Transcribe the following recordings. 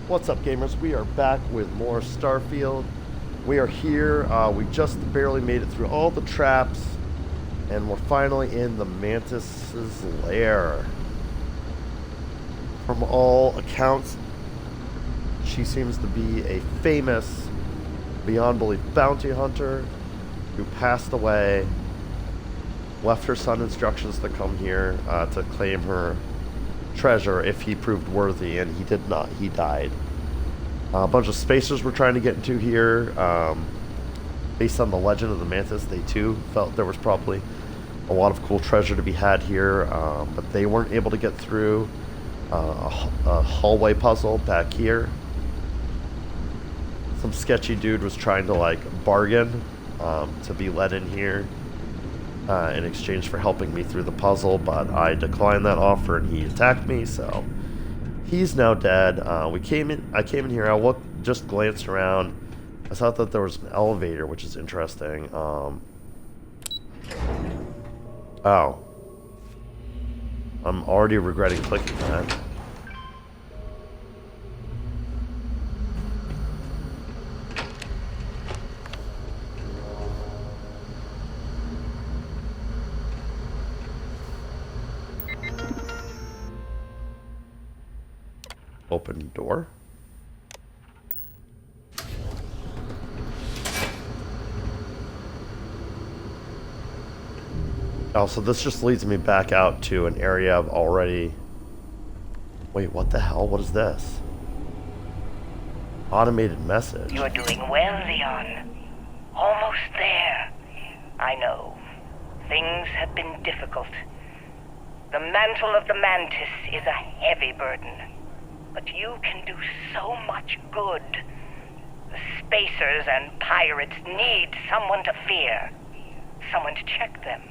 What's up, gamers? We are back with more Starfield. We are here. We just barely made it through all the traps, and we're finally in the Mantis's lair. From all accounts, she seems to be a famous, beyond belief bounty hunter who passed away, left her son instructions to come here to claim her treasure if he proved worthy, and he did not. He died. A bunch of spacers were trying to get into here. Based on the legend of the Mantis, they too felt there was probably a lot of cool treasure to be had here, but they weren't able to get through a hallway puzzle back here. Some sketchy dude was trying to bargain to be let in here in exchange for helping me through the puzzle, but I declined that offer and he attacked me, so he's now dead. I came in here, I just glanced around. I thought that there was an elevator, which is interesting. Oh. I'm already regretting clicking that. Open door. Oh, so this just leads me back out to an area I've already... Wait, what the hell? What is this? Automated message. You're doing well, Leon. Almost there. I know. Things have been difficult. The mantle of the Mantis is a heavy burden. But you can do so much good. The spacers and pirates need someone to fear. Someone to check them.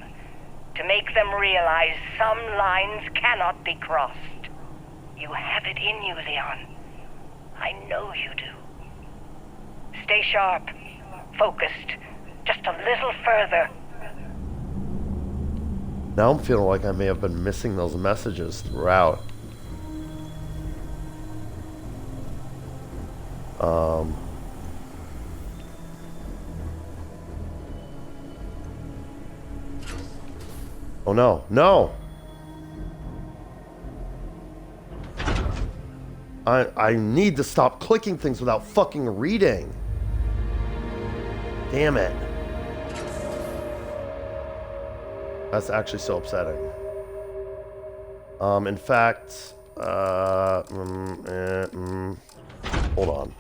To make them realize some lines cannot be crossed. You have it in you, Leon. I know you do. Stay sharp. Focused. Just a little further. Now I'm feeling like I may have been missing those messages throughout. Oh no, no! I need to stop clicking things without fucking reading. Damn it. That's actually so upsetting. In fact, hold on.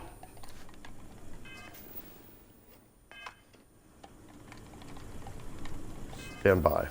Stand by.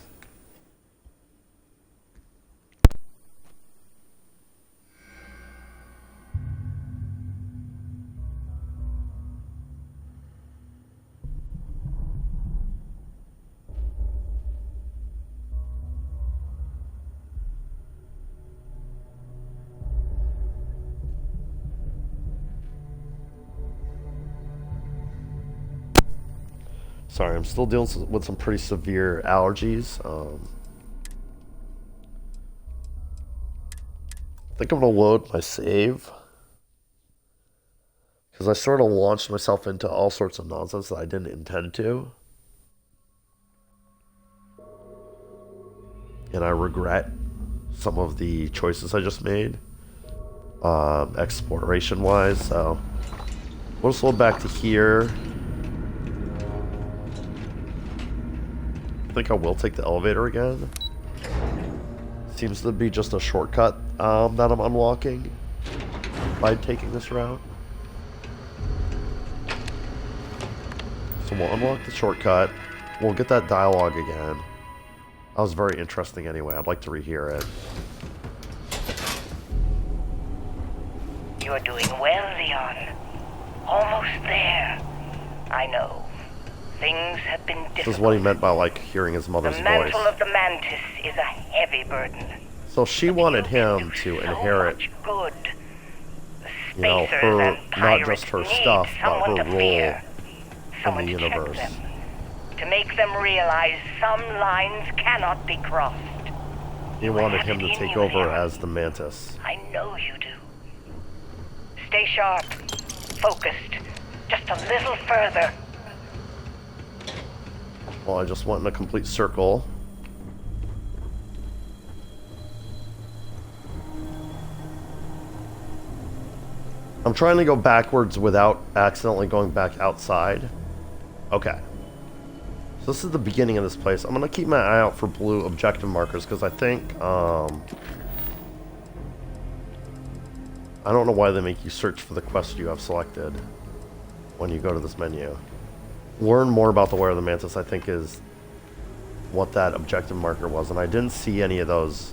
Sorry, I'm still dealing with some pretty severe allergies. I think I'm going to load my save. Because I sort of launched myself into all sorts of nonsense that I didn't intend to. And I regret some of the choices I just made. Exploration-wise, so... We'll just load back to here. I think I will take the elevator again. Seems to be just a shortcut that I'm unlocking by taking this route. So we'll unlock the shortcut. We'll get that dialogue again. That was very interesting anyway. I'd like to rehear it. You're doing well, Leon. Almost there. I know. Things have been difficult. This is what he meant by, hearing his mother's voice. The mantle of the Mantis is a heavy burden. So she wanted him to inherit, good. you know, her, not just her stuff, but her role in the universe. To make them realize some lines cannot be crossed. He wanted him to take over as the Mantis. I know you do. Stay sharp. Focused. Just a little further. Well, I just went in a complete circle. I'm trying to go backwards without accidentally going back outside. Okay. So this is the beginning of this place. I'm going to keep my eye out for blue objective markers because I think, I don't know why they make you search for the quest you have selected when you go to this menu. Learn more about the Wear of the Mantis, I think, is what that objective marker was. And I didn't see any of those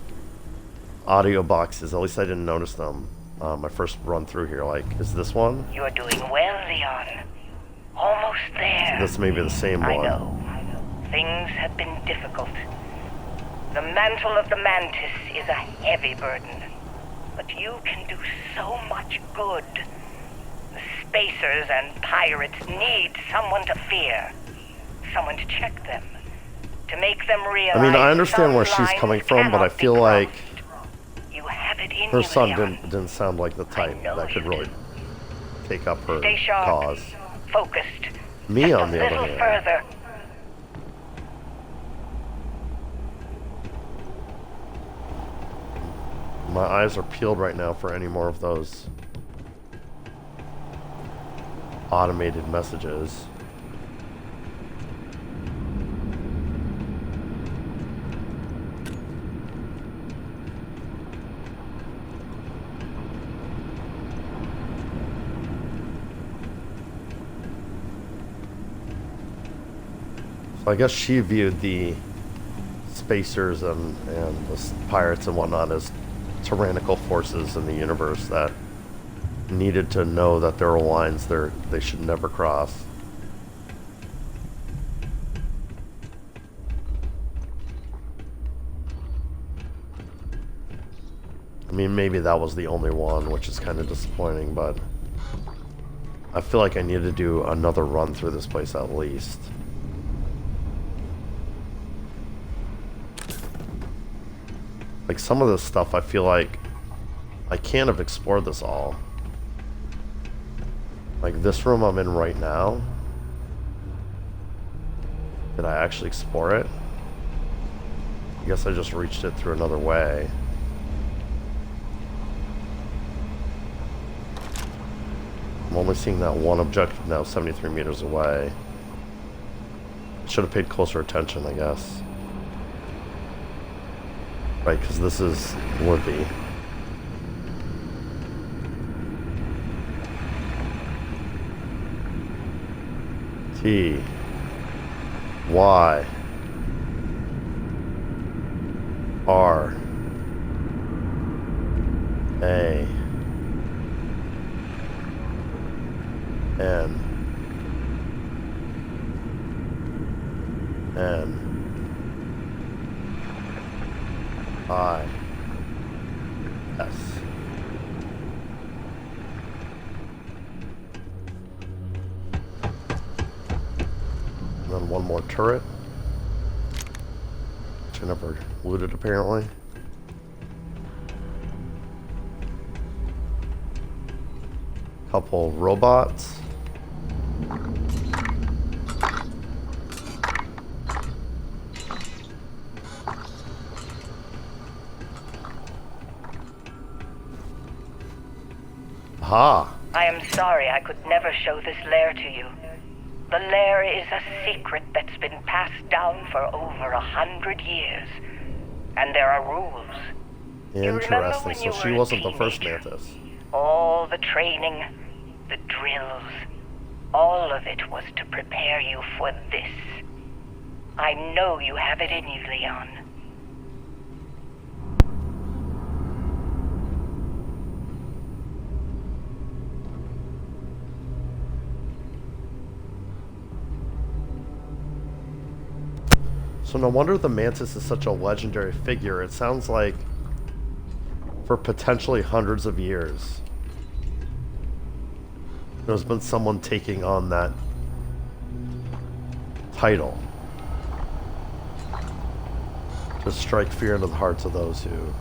audio boxes. At least I didn't notice them. My first run through here. Like, is this one? You're doing well, Leon. Almost there. This may be the same one. I know. Things have been difficult. The mantle of the Mantis is a heavy burden. But you can do so much good. The spacers and pirates need someone to fear. Someone to check them. To make them realize. I mean, I understand where she's coming from, but I feel like her son didn't sound like the type that could really take up her cause. Focused. Me, on the other hand. Further. My eyes are peeled right now for any more of those automated messages. I guess she viewed the spacers and the pirates and whatnot as tyrannical forces in the universe that needed to know that there are lines they should never cross. I mean, maybe that was the only one, which is kind of disappointing, but I feel like I need to do another run through this place at least. Like, some of this stuff, I feel like I can't have explored this all. Like, this room I'm in right now. Did I actually explore it? I guess I just reached it through another way. I'm only seeing that one objective now, 73 meters away. Should have paid closer attention, I guess. Right, because this is Libby. T. Y. R. A. N. N. I. S. And then one more turret, which I never looted apparently. Couple robots. Aha! I am sorry I could never show this lair to you. The lair is a secret that's been passed down for over 100 years. And there are rules. Interesting, so she wasn't the first Mantis. All the training, the drills, all of it was to prepare you for this. I know you have it in you, Leon. So no wonder the Mantis is such a legendary figure. It sounds like for potentially hundreds of years, there's been someone taking on that title to strike fear into the hearts of those who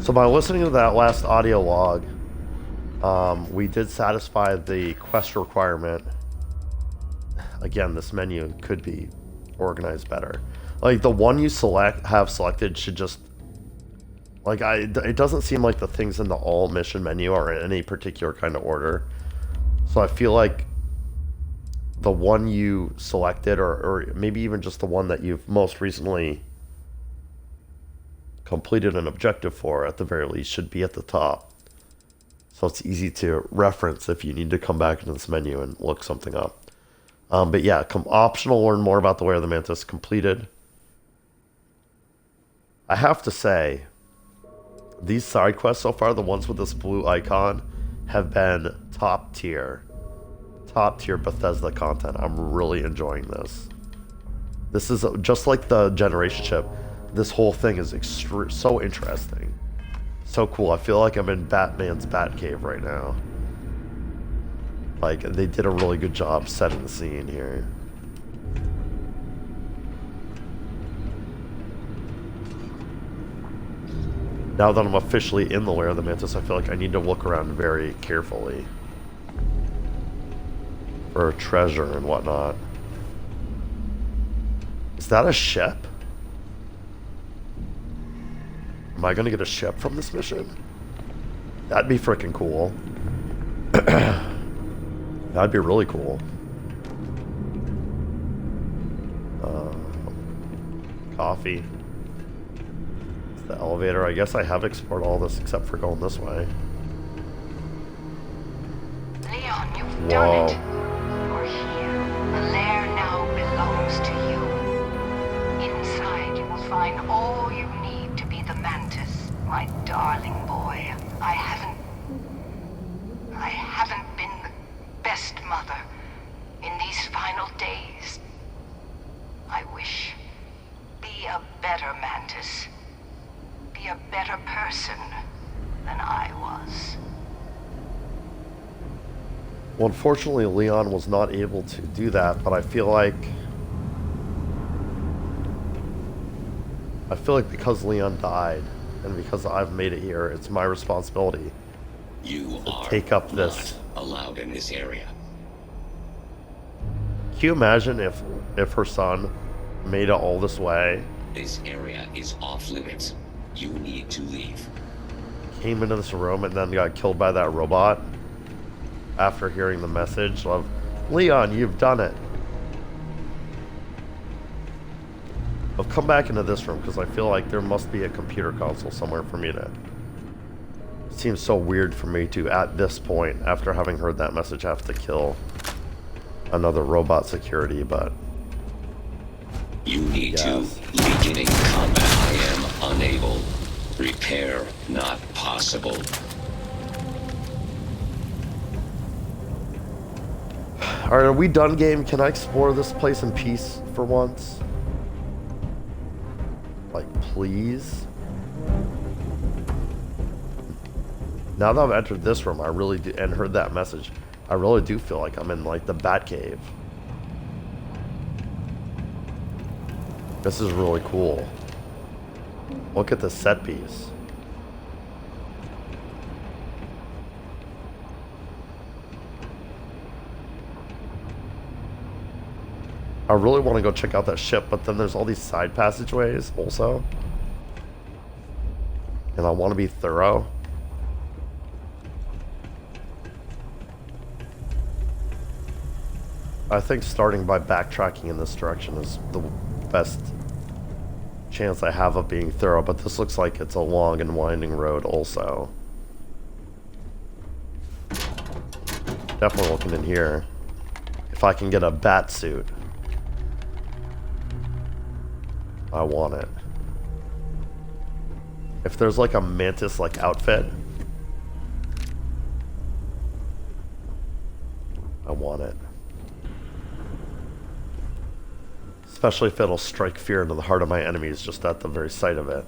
So by listening to that last audio log, we did satisfy the quest requirement. Again, this menu could be organized better. Like the one you have selected should just, like, it doesn't seem like the things in the all mission menu are in any particular kind of order. So I feel like the one you selected, or maybe even just the one that you've most recently completed an objective for, at the very least, should be at the top. So it's easy to reference if you need to come back into this menu and look something up. But yeah, optional, learn more about the Lair of the Mantis, completed. I have to say, these side quests so far, the ones with this blue icon, have been top tier Bethesda content. I'm really enjoying this. This is just like the generation ship. This whole thing is so interesting. So cool. I feel like I'm in Batman's Batcave right now. Like, they did a really good job setting the scene here. Now that I'm officially in the Lair of the Mantis, I feel like I need to look around very carefully for treasure and whatnot. Is that a ship? Am I gonna get a ship from this mission? That'd be freaking cool. That'd be really cool. Coffee. It's the elevator. I guess I have explored all this except for going this way. Leon, you've done it. You're here. The lair now belongs to you. Inside, you will find all you need to be the Mantis, my darling boy. I haven't been the best mother in these final days. I wish. Be a better Mantis. Be a better person than I was. Well, unfortunately, Leon was not able to do that, but I feel like because Leon died, and because I've made it here, it's my responsibility You to are take up this. not allowed in this area. Can you imagine if her son made it all this way, This area is off limits. You need to leave. came into this room, and then got killed by that robot after hearing the message of, Leon, you've done it. I'll come back into this room because I feel like there must be a computer console somewhere for me to... It seems so weird for me to, at this point, after having heard that message, have to kill another robot security, but... You need Yes. to begin in combat. I am unable. Repair not possible. Alright, are we done, game? Can I explore this place in peace for once? Like, please? Now that I've entered this room, I really do, and heard that message, I really do feel like I'm in, like, the Batcave. This is really cool. Look at the set piece. I really want to go check out that ship, but then there's all these side passageways also. And I want to be thorough. I think starting by backtracking in this direction is the best chance I have of being thorough, but this looks like it's a long and winding road also. Definitely looking in here. If I can get a bat suit, I want it. If there's like a mantis like outfit, I want it. Especially if it'll strike fear into the heart of my enemies just at the very sight of it.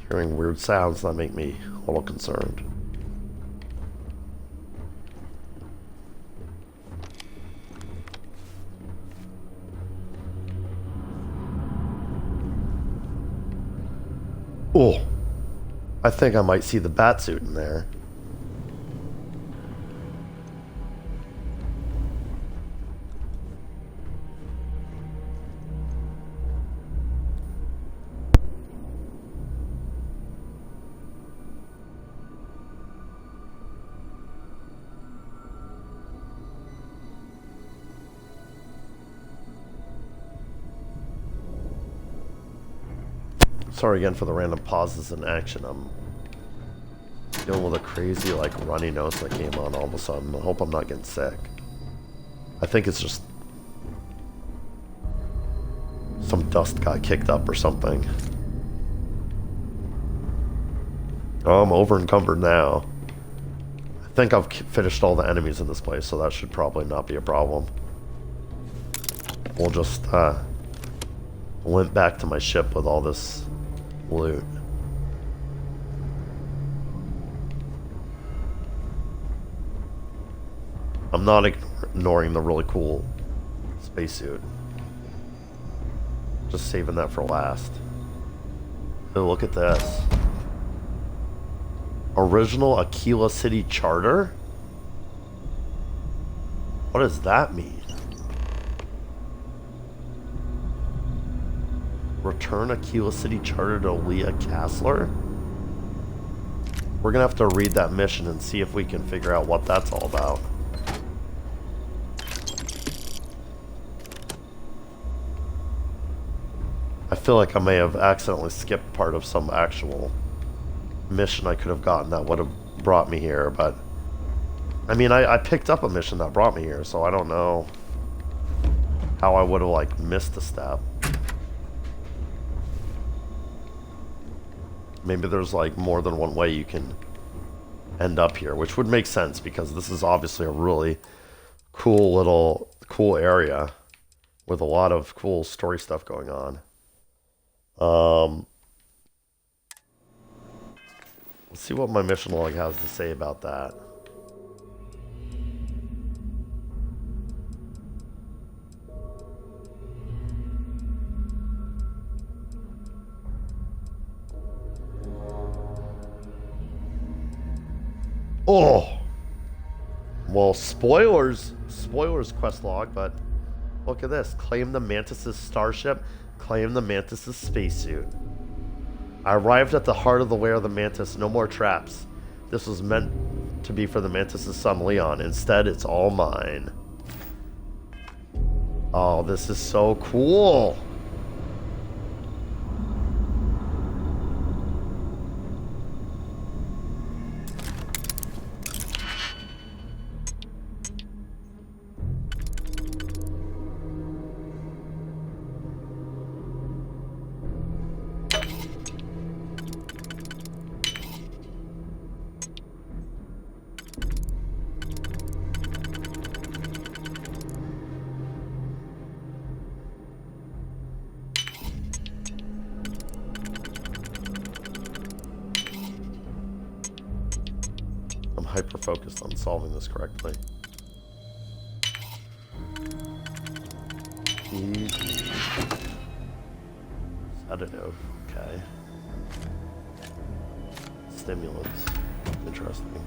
Hearing weird sounds that make me a little concerned. Oh, I think I might see the bat suit in there. Sorry again for the random pauses in action. I'm dealing with a crazy, like, runny nose that came on all of a sudden. I hope I'm not getting sick. I think it's just some dust got kicked up or something. Oh, I'm over encumbered now. I think I've finished all the enemies in this place, so that should probably not be a problem. We'll just limp back to my ship with all this loot. I'm not ignoring the really cool spacesuit. Just saving that for last. Oh, look at this. Original Aquila City Charter? What does that mean? Return Aquila City Charter to Leah Kassler? We're gonna have to read that mission and see if we can figure out what that's all about. I feel like I may have accidentally skipped part of some actual mission I could have gotten that would have brought me here, but I mean, I picked up a mission that brought me here, so I don't know how I would have, like, missed a step. Maybe there's, like, more than one way you can end up here, which would make sense because this is obviously a really cool area with a lot of cool story stuff going on. Let's see what my mission log has to say about that. Oh! Well, spoilers quest log, but look at this. Claim the Mantis' starship, claim the Mantis' spacesuit. I arrived at the heart of the lair of the Mantis. No more traps. This was meant to be for the Mantis' son, Leon. Instead, it's all mine. Oh, this is so cool. Hyper-focused on solving this correctly. Sedative, okay. Stimulants, interesting.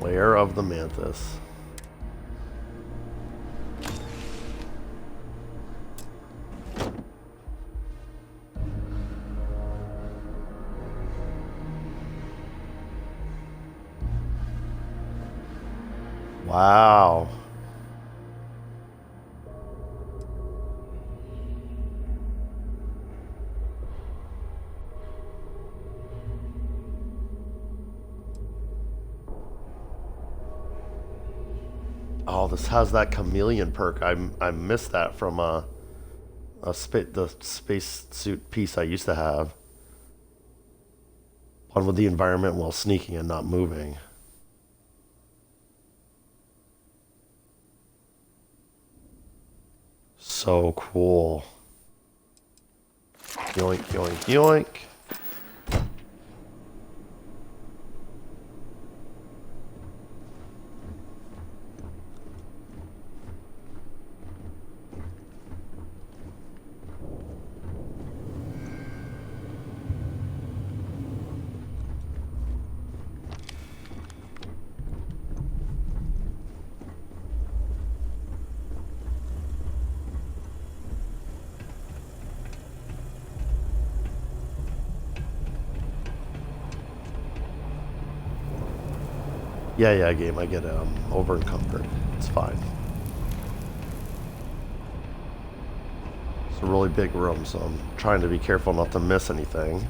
Lair of the Mantis. Wow. Oh, this has that chameleon perk. I missed that from the space suit piece I used to have. One with the environment while sneaking and not moving. So cool. Yoink, yoink, yoink. Yeah, game. I get over encumbered. It's fine. It's a really big room, so I'm trying to be careful not to miss anything.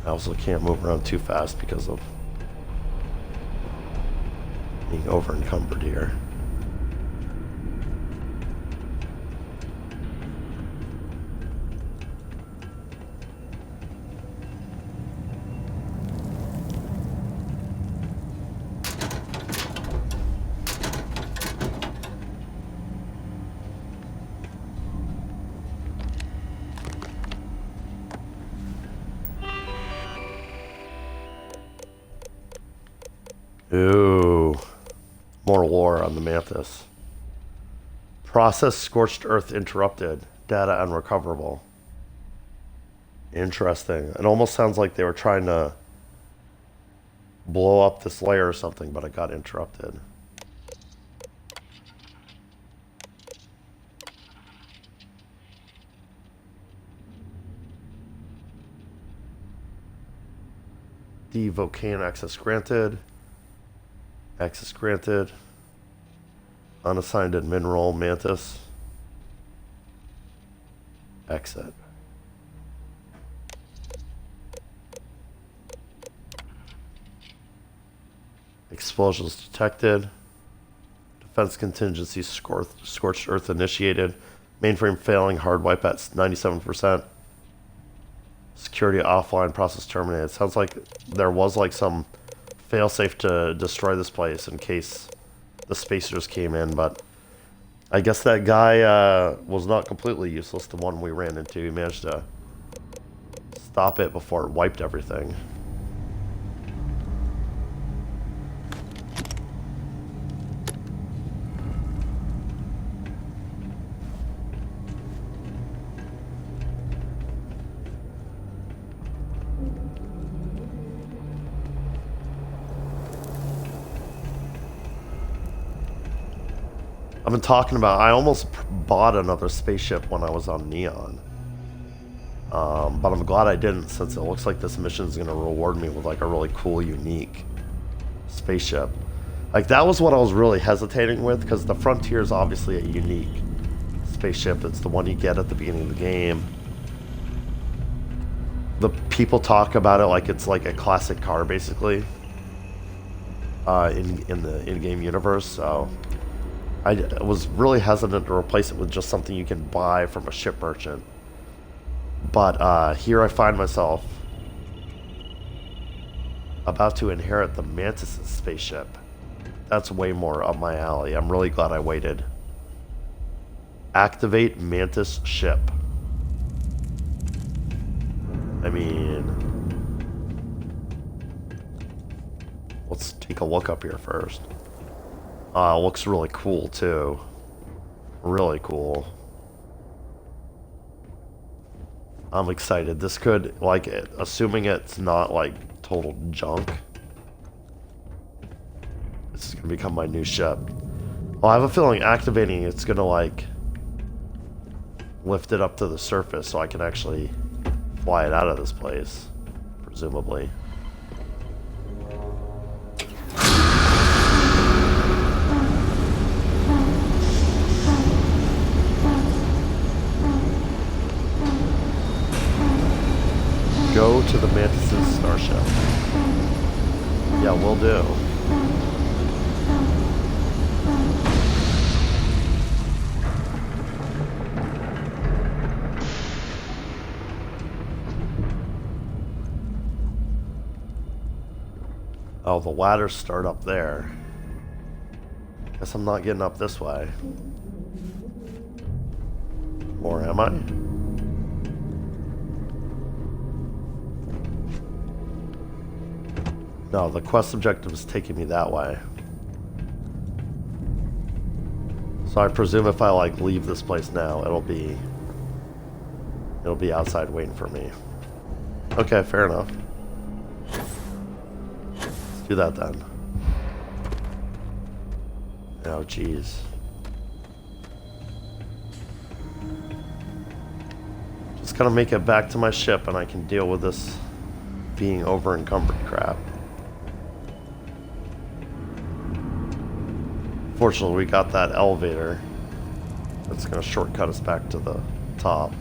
I also can't move around too fast because of being over encumbered here. Ooh. More lore on the Mantis. Process scorched earth interrupted. Data unrecoverable. Interesting. It almost sounds like they were trying to blow up this layer or something, but it got interrupted. The Volcano access granted. Access granted. Unassigned admin role, Mantis. Exit. Explosions detected. Defense contingency scorched earth initiated. Mainframe failing, hard wipe at 97%. Security offline, process terminated. Sounds like there was like some failsafe to destroy this place in case the spacers came in, but I guess that guy was not completely useless, the one we ran into. He managed to stop it before it wiped everything. I've been talking about, I almost bought another spaceship when I was on Neon. But I'm glad I didn't, since it looks like this mission is going to reward me with like a really cool, unique spaceship. Like that was what I was really hesitating with, because the Frontier is obviously a unique spaceship. It's the one you get at the beginning of the game. The people talk about it like it's like a classic car, basically, in the in-game universe. So I was really hesitant to replace it with just something you can buy from a ship merchant. But here I find myself about to inherit the Mantis' spaceship. That's way more up my alley. I'm really glad I waited. Activate Mantis ship. I mean, let's take a look up here first. Looks really cool too. Really cool. I'm excited. This could, like, assuming it's not like total junk, this is gonna become my new ship. Well, I have a feeling activating it's gonna like lift it up to the surface so I can actually fly it out of this place, presumably. Go to the Mantis' starship. Oh, the ladders start up there. Guess I'm not getting up this way. Or am I? No, the quest objective is taking me that way. So I presume if I like leave this place now, it'll be outside waiting for me. Okay, fair enough. Let's do that then. Oh, jeez. Just gotta make it back to my ship and I can deal with this being over encumbered crap. Fortunately, we got that elevator that's gonna shortcut us back to the top.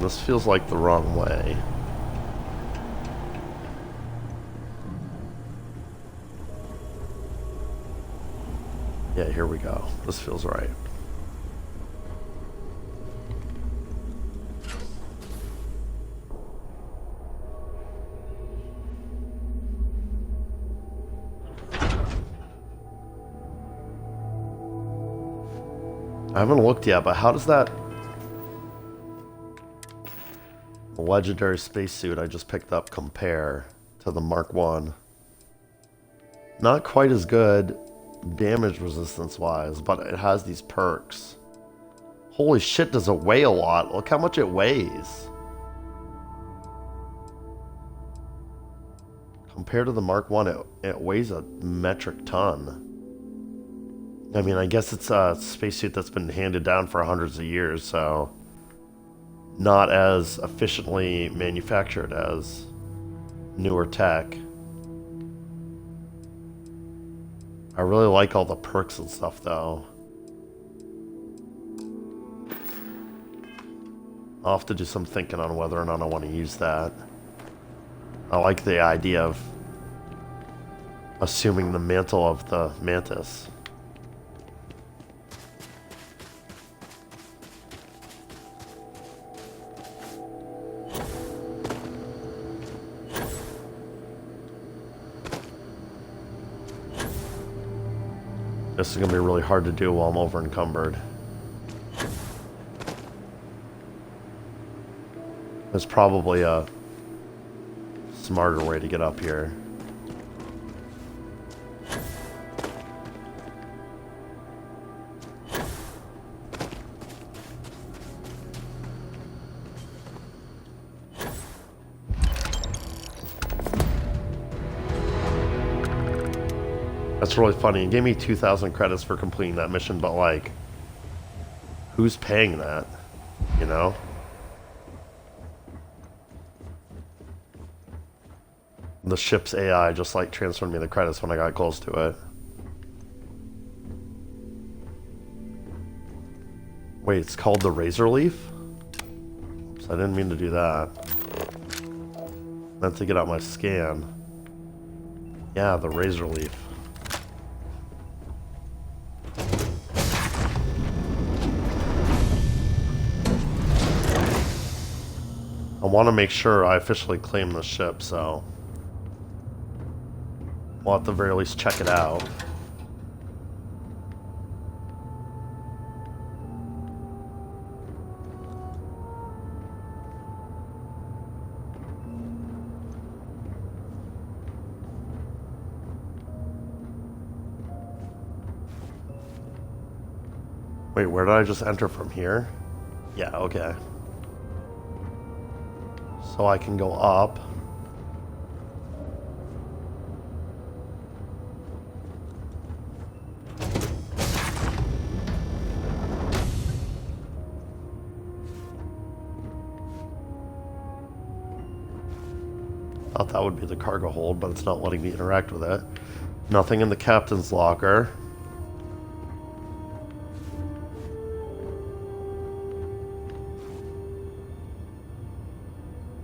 This feels like the wrong way. Yeah, here we go. This feels right. I haven't looked yet, but how does that legendary spacesuit I just picked up compare to the Mark 1? Not quite as good damage resistance wise, but it has these perks. Holy shit, does it weigh a lot? Look how much it weighs. Compared to the Mark 1, it weighs a metric ton. I mean, I guess it's a spacesuit that's been handed down for hundreds of years, so not as efficiently manufactured as newer tech. I really like all the perks and stuff, though. I'll have to do some thinking on whether or not I want to use that. I like the idea of assuming the mantle of the Mantis. This is going to be really hard to do while I'm over encumbered. There's probably a smarter way to get up here. That's really funny. It gave me 2,000 credits for completing that mission, but like, who's paying that? You know? The ship's AI just like transferred me the credits when I got close to it. Wait, it's called the Razor Leaf? Oops, I didn't mean to do that. Meant to get out my scan. Yeah, the Razor Leaf. I want to make sure I officially claim the ship, so we'll at the very least check it out. Wait, where did I just enter from here? Yeah, okay. So I can go up. Thought that would be the cargo hold, but it's not letting me interact with it. Nothing in the captain's locker.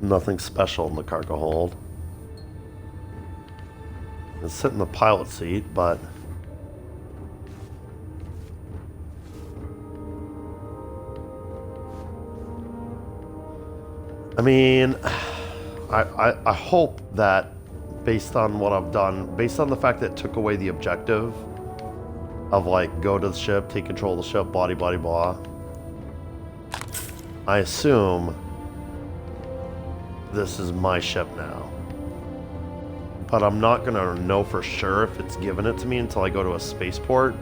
Nothing special in the cargo hold. I can sit in the pilot seat, but I mean, I hope that based on what I've done, based on the fact that it took away the objective of like go to the ship, take control of the ship, blah, blah, blah, I assume this is my ship now. But I'm not gonna know for sure if it's given it to me until I go to a spaceport.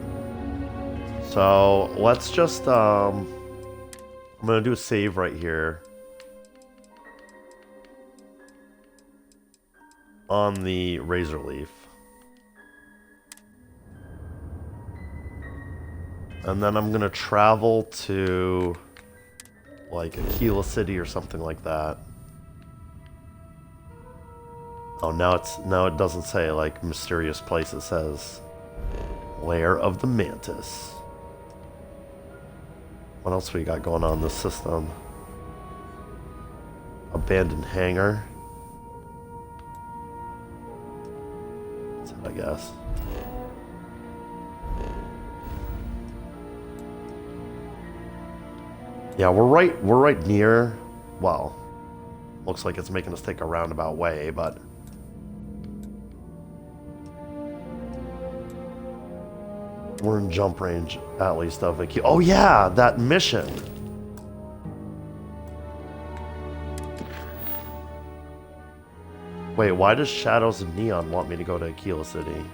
So let's just, I'm gonna do a save right here. On the Razor Leaf. And then I'm gonna travel to like Aquila City or something like that. Oh, now it doesn't say like mysterious place, it says Lair of the Mantis. What else we got going on in this system? Abandoned hangar. That's it, I guess. Yeah, we're right near, well, looks like it's making us take a roundabout way, but we're in jump range, at least, of it. Oh yeah, that mission. Wait, why does Shadows of Neon want me to go to Aquila City?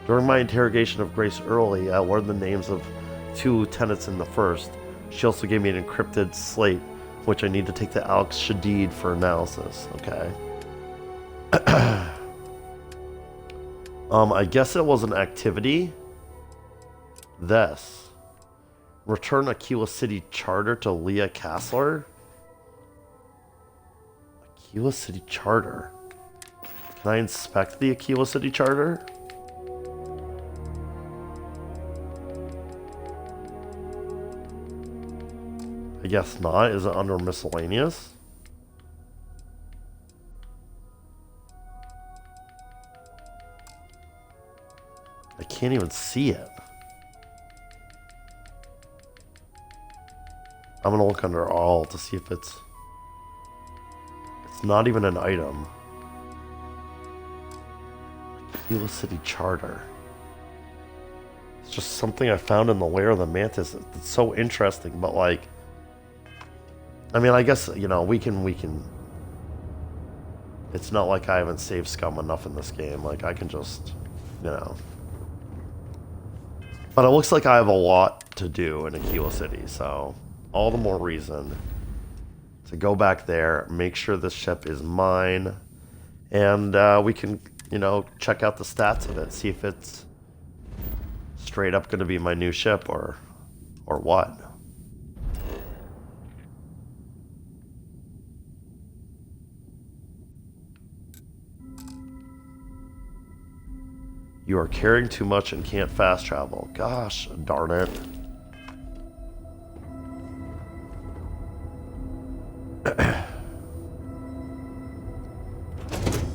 During my interrogation of Grace Early, I learned the names of 2 lieutenants in the first. She also gave me an encrypted slate, which I need to take to Alex Shadid for analysis. Okay. I guess it was an activity. This. Return Aquila City charter to Leah Kassler. Aquila City charter. Can I inspect the Aquila City charter? I guess not. Is it under miscellaneous? I can't even see it. I'm gonna look under all to see if it's not even an item. Aquila City charter. It's just something I found in the Lair of the Mantis. It's so interesting, but like, I mean, I guess, you know, we can, it's not like I haven't saved scum enough in this game. Like, I can just, you know. But it looks like I have a lot to do in Aquila City, so all the more reason to go back there, make sure this ship is mine, and we can, you know, check out the stats of it, see if it's straight up going to be my new ship or what. You are carrying too much and can't fast travel. Gosh, darn it.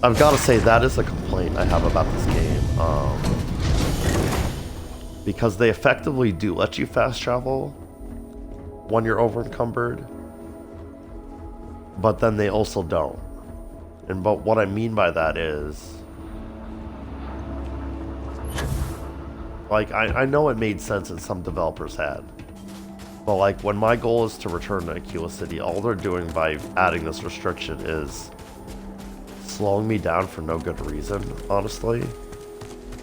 I've got to say, that is a complaint I have about this game. Because they effectively do let you fast travel when you're over encumbered, but then they also don't. But what I mean by that is, like, I know it made sense in some developers' head, but like when my goal is to return to Aquila City, all they're doing by adding this restriction is slowing me down for no good reason, honestly.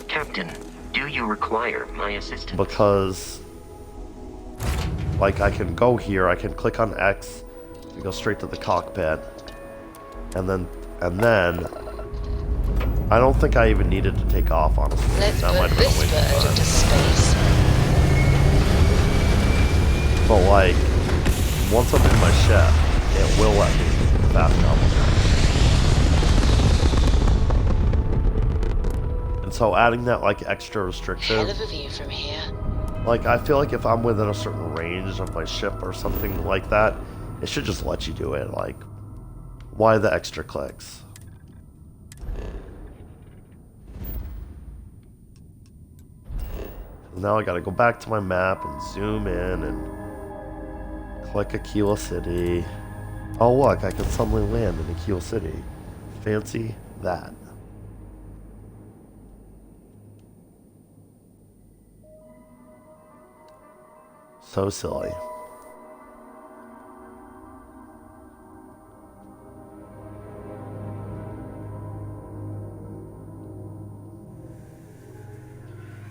Captain, do you require my assistance? Because, like, I can go here, I can click on X to go straight to the cockpit, and then I don't think I even needed to take off, honestly. Let's that might put have been a this waste of bird time. into space. But like, once I'm in my ship, it will let me. fast travel. And so adding that like extra restriction, Hell of a view from here. like I feel like if I'm within a certain range of my ship or something like that, it should just let you do it. Like, why the extra clicks? Now I gotta go back to my map and zoom in and click Aquila City. Oh look, I can suddenly land in Aquila City. Fancy that. So silly.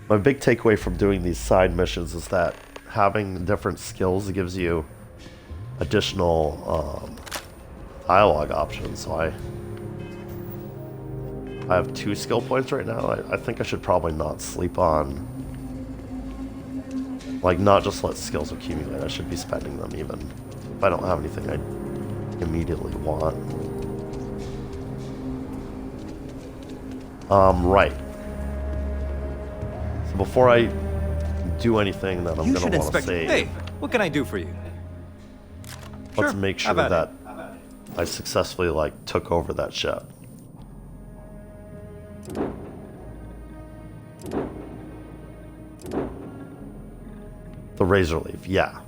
My big takeaway from doing these side missions is that having different skills gives you additional dialogue options. So I have 2 skill points right now. I think I should probably not sleep on, like, not just let skills accumulate. I should be spending them even if I don't have anything I immediately want. Right. So before I do anything that I'm going to want to save, Hey, what can I do for you? let's Sure, make sure have at that I successfully, like, took over that ship. The Razor Leaf, yeah.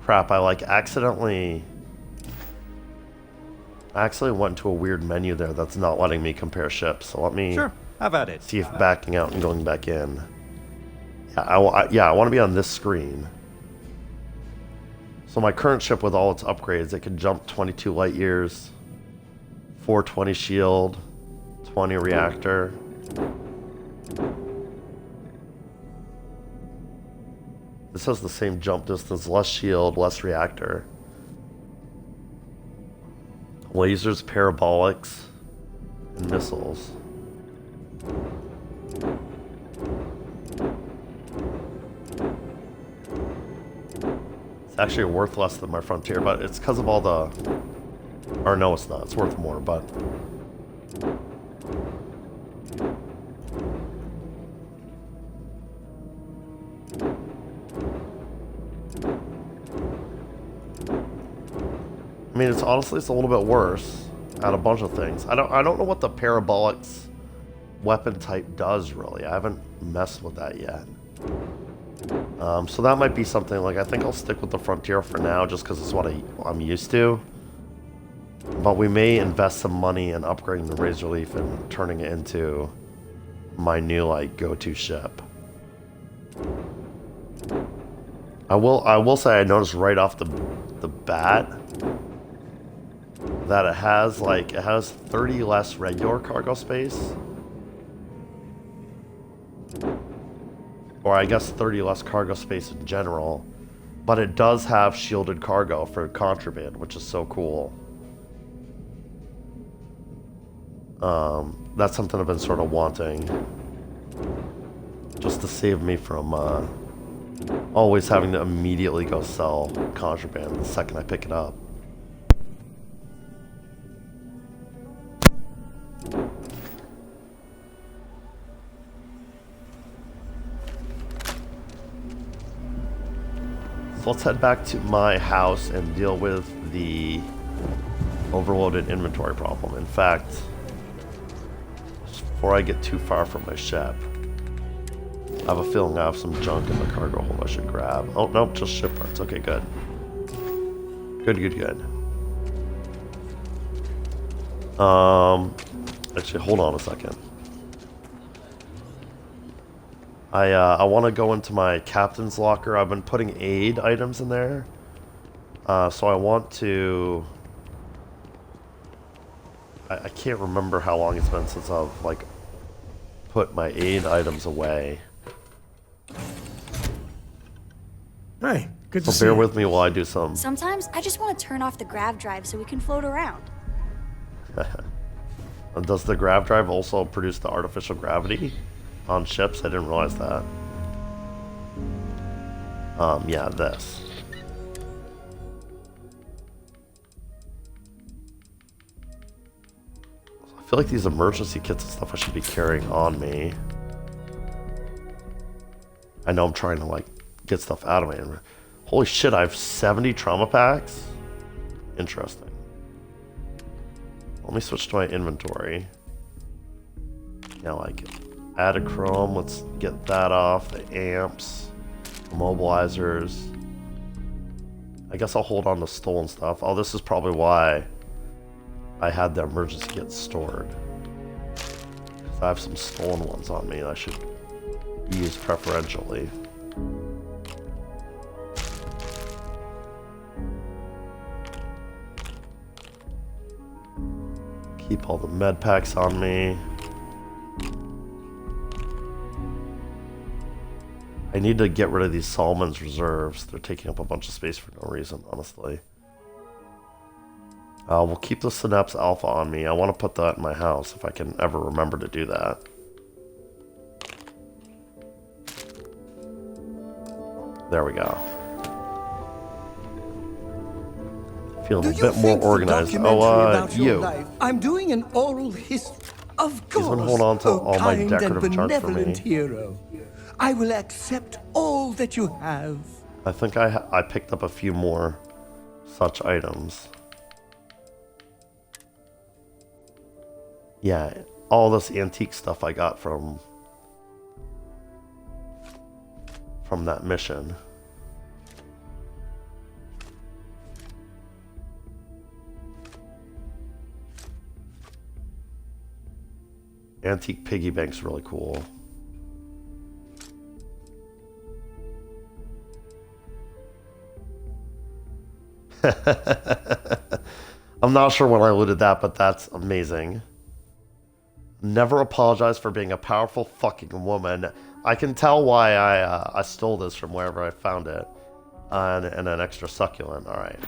Crap, I like accidentally went into a weird menu there that's not letting me compare ships. So let me Sure, have at it. see if backing out and going back in. Yeah, I want to be on this screen. So my current ship with all its upgrades, it can jump 22 light years, 420 shield, 20 reactor. This has the same jump distance, less shield, less reactor. Lasers, parabolics, and missiles. It's actually worth less than my Frontier, but it's because of all the... Or no, it's not. It's worth more, but... I mean, it's honestly, it's a little bit worse at a bunch of things. I don't know what the parabolics weapon type does, really. I haven't messed with that yet. So that might be something, like, I think I'll stick with the Frontier for now, just because it's what I'm used to. But we may invest some money in upgrading the Razor Leaf and turning it into my new, like, go-to ship. I will say I noticed right off the bat that it has 30 less regular cargo space. Or I guess 30 less cargo space in general. But it does have shielded cargo for contraband, which is so cool. That's something I've been sort of wanting. Just to save me from always having to immediately go sell contraband the second I pick it up. So let's head back to my house and deal with the overloaded inventory problem. In fact, just before I get too far from my ship, I have a feeling I have some junk in the cargo hold I should grab. Oh, nope, just ship parts. Okay, good. Good. Actually, hold on a second. I want to go into my captain's locker. I've been putting aid items in there. So I want to... I can't remember how long it's been since I've, like, put my aid items away. Hey, good to see So bear you. with me while I do some... Sometimes I just want to turn off the grav drive so we can float around. And does the grav drive also produce the artificial gravity on ships? I didn't realize that. Yeah, this. I feel like these emergency kits and stuff I should be carrying on me. I know I'm trying to like get stuff out of me. Holy shit, I have 70 trauma packs? Interesting. Let me switch to my inventory. Now like Adachrome, let's get that off. The amps, immobilizers. I guess I'll hold on to stolen stuff. Oh, this is probably why I had the emergency kit stored. Because I have some stolen ones on me that I should use preferentially. Keep all the med packs on me. I need to get rid of these Solomon's reserves. They're taking up a bunch of space for no reason, honestly. We'll keep the Synapse Alpha on me. I want to put that in my house if I can ever remember to do that. There we go. Feeling a bit more organized. Oh, you. I'm doing an oral history. Of course. He's been holding on to all my kind decorative and charts for me. benevolent hero. I will accept all that you have. I think I picked up a few more such items. Yeah, all this antique stuff I got from that mission. Antique piggy bank's really cool. I'm not sure when I looted that, but that's amazing. Never apologize for being a powerful fucking woman. I can tell why I stole this from wherever I found it. And an extra succulent. Alright.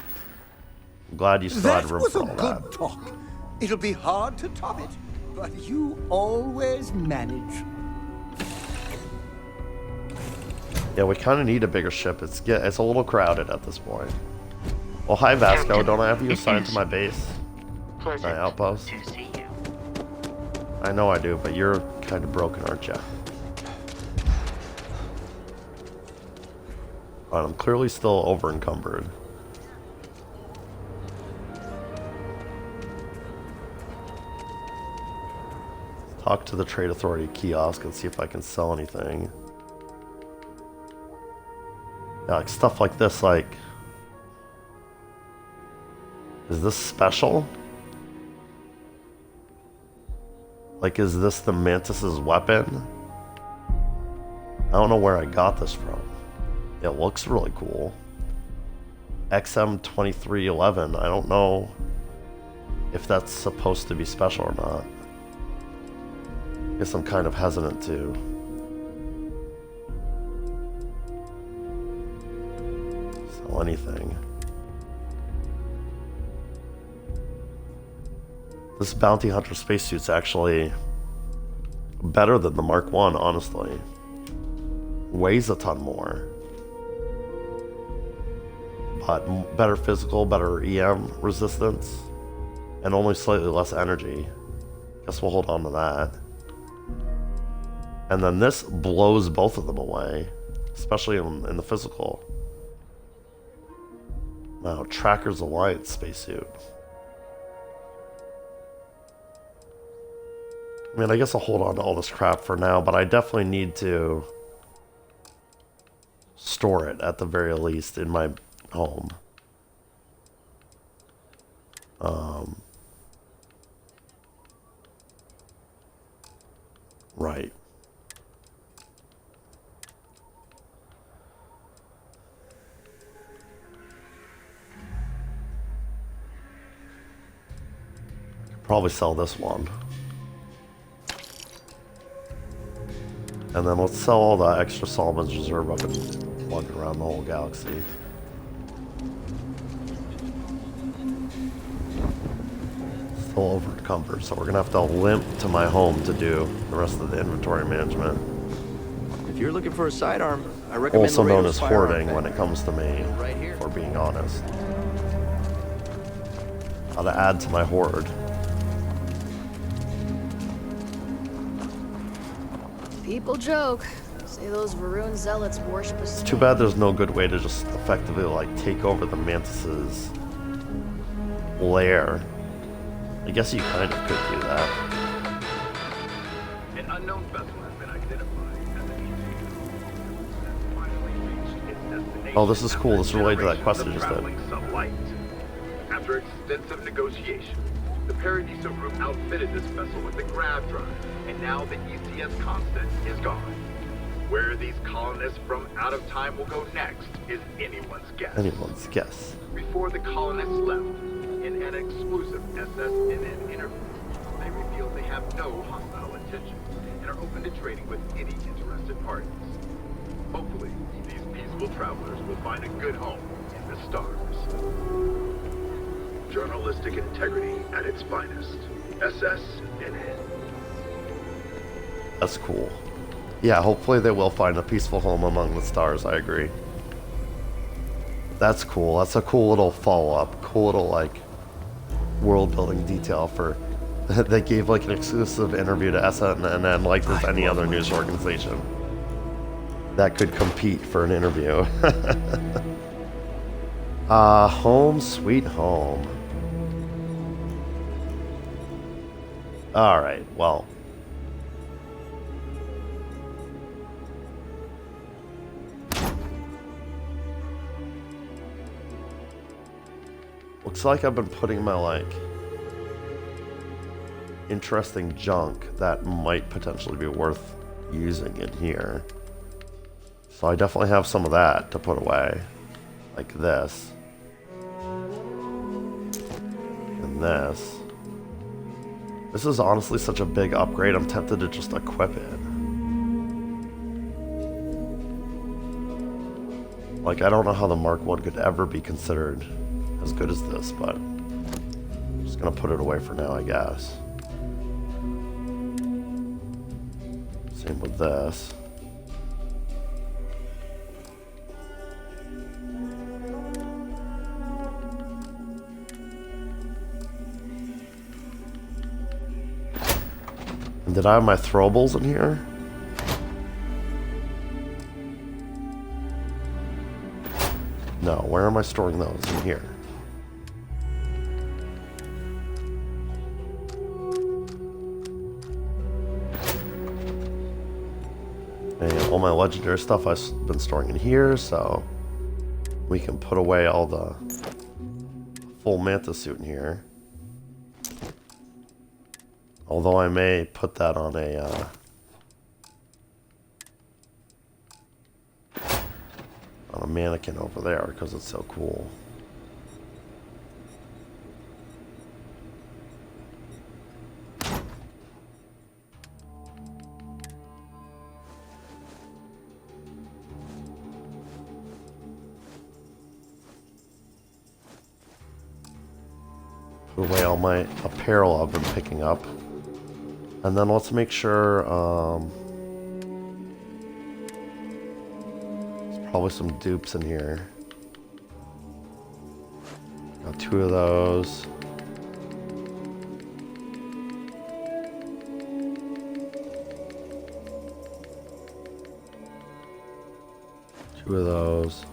I'm glad you still had room for all that. That was a good talk. It'll be hard to top it, but you always manage. Yeah, we kind of need a bigger ship. It's a little crowded at this point. Well, hi Vasco. Captain, Don't I have you assigned to my base? Pleasant My outpost? to see you. I know I do, but you're kind of broken, aren't you? I'm clearly still over encumbered. Talk to the Trade Authority kiosk and see if I can sell anything. Yeah, like stuff like this, like... Is this special? Like, is this the Mantis's weapon? I don't know where I got this from. It looks really cool. XM2311. I don't know if that's supposed to be special or not. I guess I'm kind of hesitant to sell anything. This Bounty Hunter spacesuit's actually better than the Mark 1, honestly. Weighs a ton more. But better physical, better EM resistance, and only slightly less energy. Guess we'll hold on to that. And then this blows both of them away, especially in the physical. Wow, Tracker's Alliance spacesuit. I mean, I guess I'll hold on to all this crap for now, but I definitely need to store it at the very least in my home. Right. Probably sell this one. And then let's sell all the extra Solomon's Reserve up and plug it around the whole galaxy. Still over encumbered, so we're gonna have to limp to my home to do the rest of the inventory management. If you're looking for a sidearm, I recommend Also known Laredo's as firearm hoarding when bag. it comes to me, Right here. for being honest. How to add to my hoard. People joke. Say those Varun zealots worship a It's too bad there's no good way to just effectively, like, take over the Mantis's lair. I guess you kind of could do that. An unknown vessel has been identified as an has finally reached its destination. Oh, this is cool. This is related to that quest I Generations just of did. traveling sublight. After extensive negotiation, the Paradiso group outfitted this vessel with the grav drive, and now the ECS constant is gone. Where these colonists from out of time will go next is anyone's guess. Anyone's guess. Before the colonists left, in an exclusive SSNN interview, they revealed they have no hostile intentions and are open to trading with any interested parties. Hopefully, these peaceful travelers will find a good home in the stars. Journalistic integrity at its finest. SSNN. That's cool. Yeah, hopefully they will find a peaceful home among the stars, I agree. That's cool. That's a cool little follow-up. Cool little, like, world-building detail for... They gave, like, an exclusive interview to SNN like with any other news organization that could compete for an interview. Home sweet home. Alright, well... Looks like I've been putting my, like, interesting junk that might potentially be worth using in here. So I definitely have some of that to put away. Like this. And this. This is honestly such a big upgrade, I'm tempted to just equip it. Like, I don't know how the Mark 1 could ever be considered as good as this, but I'm just gonna put it away for now, I guess. Same with this. And did I have my throwables in here? No, where am I storing those? In here. And all my legendary stuff I've been storing in here, so we can put away all the full Mantis suit in here. Although I may put that on a mannequin over there because it's so cool. Put away all my apparel I've been picking up. And then let's make sure, there's probably some dupes in here. Got 2 of those. Two of those.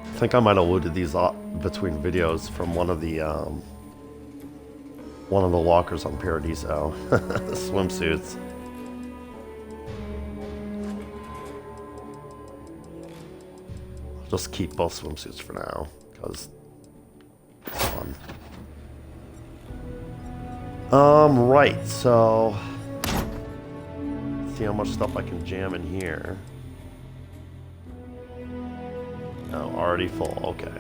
I think I might have looted these between videos from one of the lockers on Paradiso. Swimsuits. I'll just keep both swimsuits for now, because it's fun. Right, so let's see how much stuff I can jam in here. No, already full. Okay.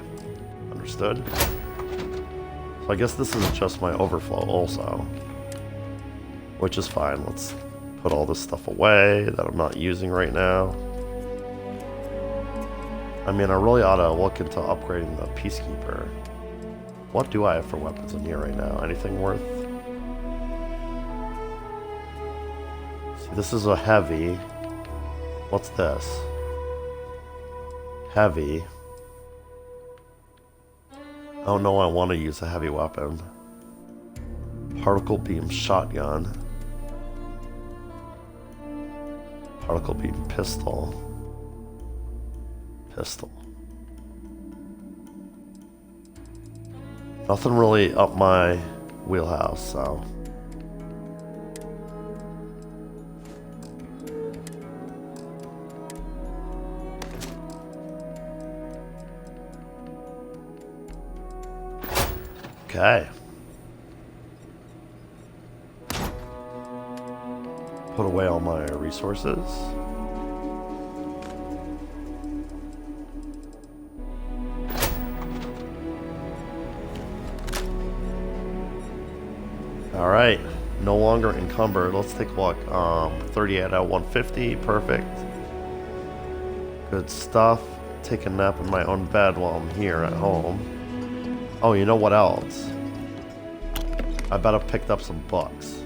Understood. So I guess this is just my overflow also. Which is fine. Let's put all this stuff away that I'm not using right now. I mean, I really ought to look into upgrading the Peacekeeper. What do I have for weapons in here right now? Anything worth This is a heavy. What's this? Heavy. Oh no, I want to use a heavy weapon. Particle beam shotgun. Particle beam pistol. Pistol. Nothing really up my wheelhouse, so. Okay. Put away all my resources. All right, no longer encumbered. Let's take a look. 38 out of 150, perfect. Good stuff. Take a nap in my own bed while I'm here at home. Oh, you know what else? I bet I've picked up some books.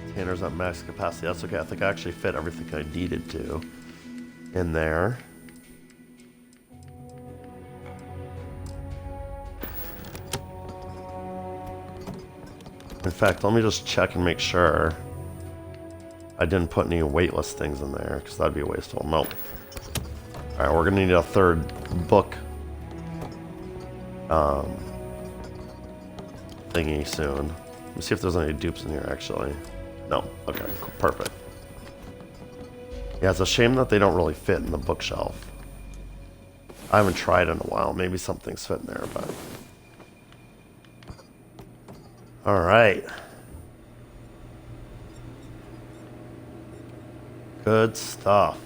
Containers at max capacity. That's okay. I think I actually fit everything I needed to in there. In fact, let me just check and make sure I didn't put any weightless things in there, because that'd be a waste of them. Nope. Alright, we're gonna need a third book thingy soon. Let me see if there's any dupes in here, actually. No. Okay, cool. Perfect. Yeah, it's a shame that they don't really fit in the bookshelf. I haven't tried in a while. Maybe something's fit in there, but... Alright. Good stuff.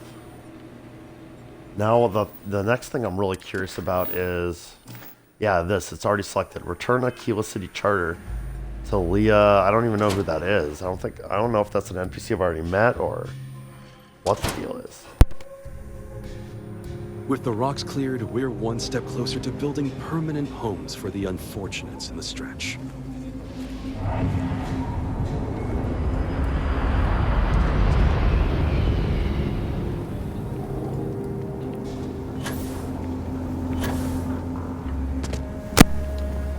Now the next thing I'm really curious about is... Yeah, this. It's already selected. Return Aquila City Charter to Leah. I don't even know who that is. I don't know if that's an NPC I've already met or what the deal is. With the rocks cleared, we're one step closer to building permanent homes for the unfortunates in the stretch.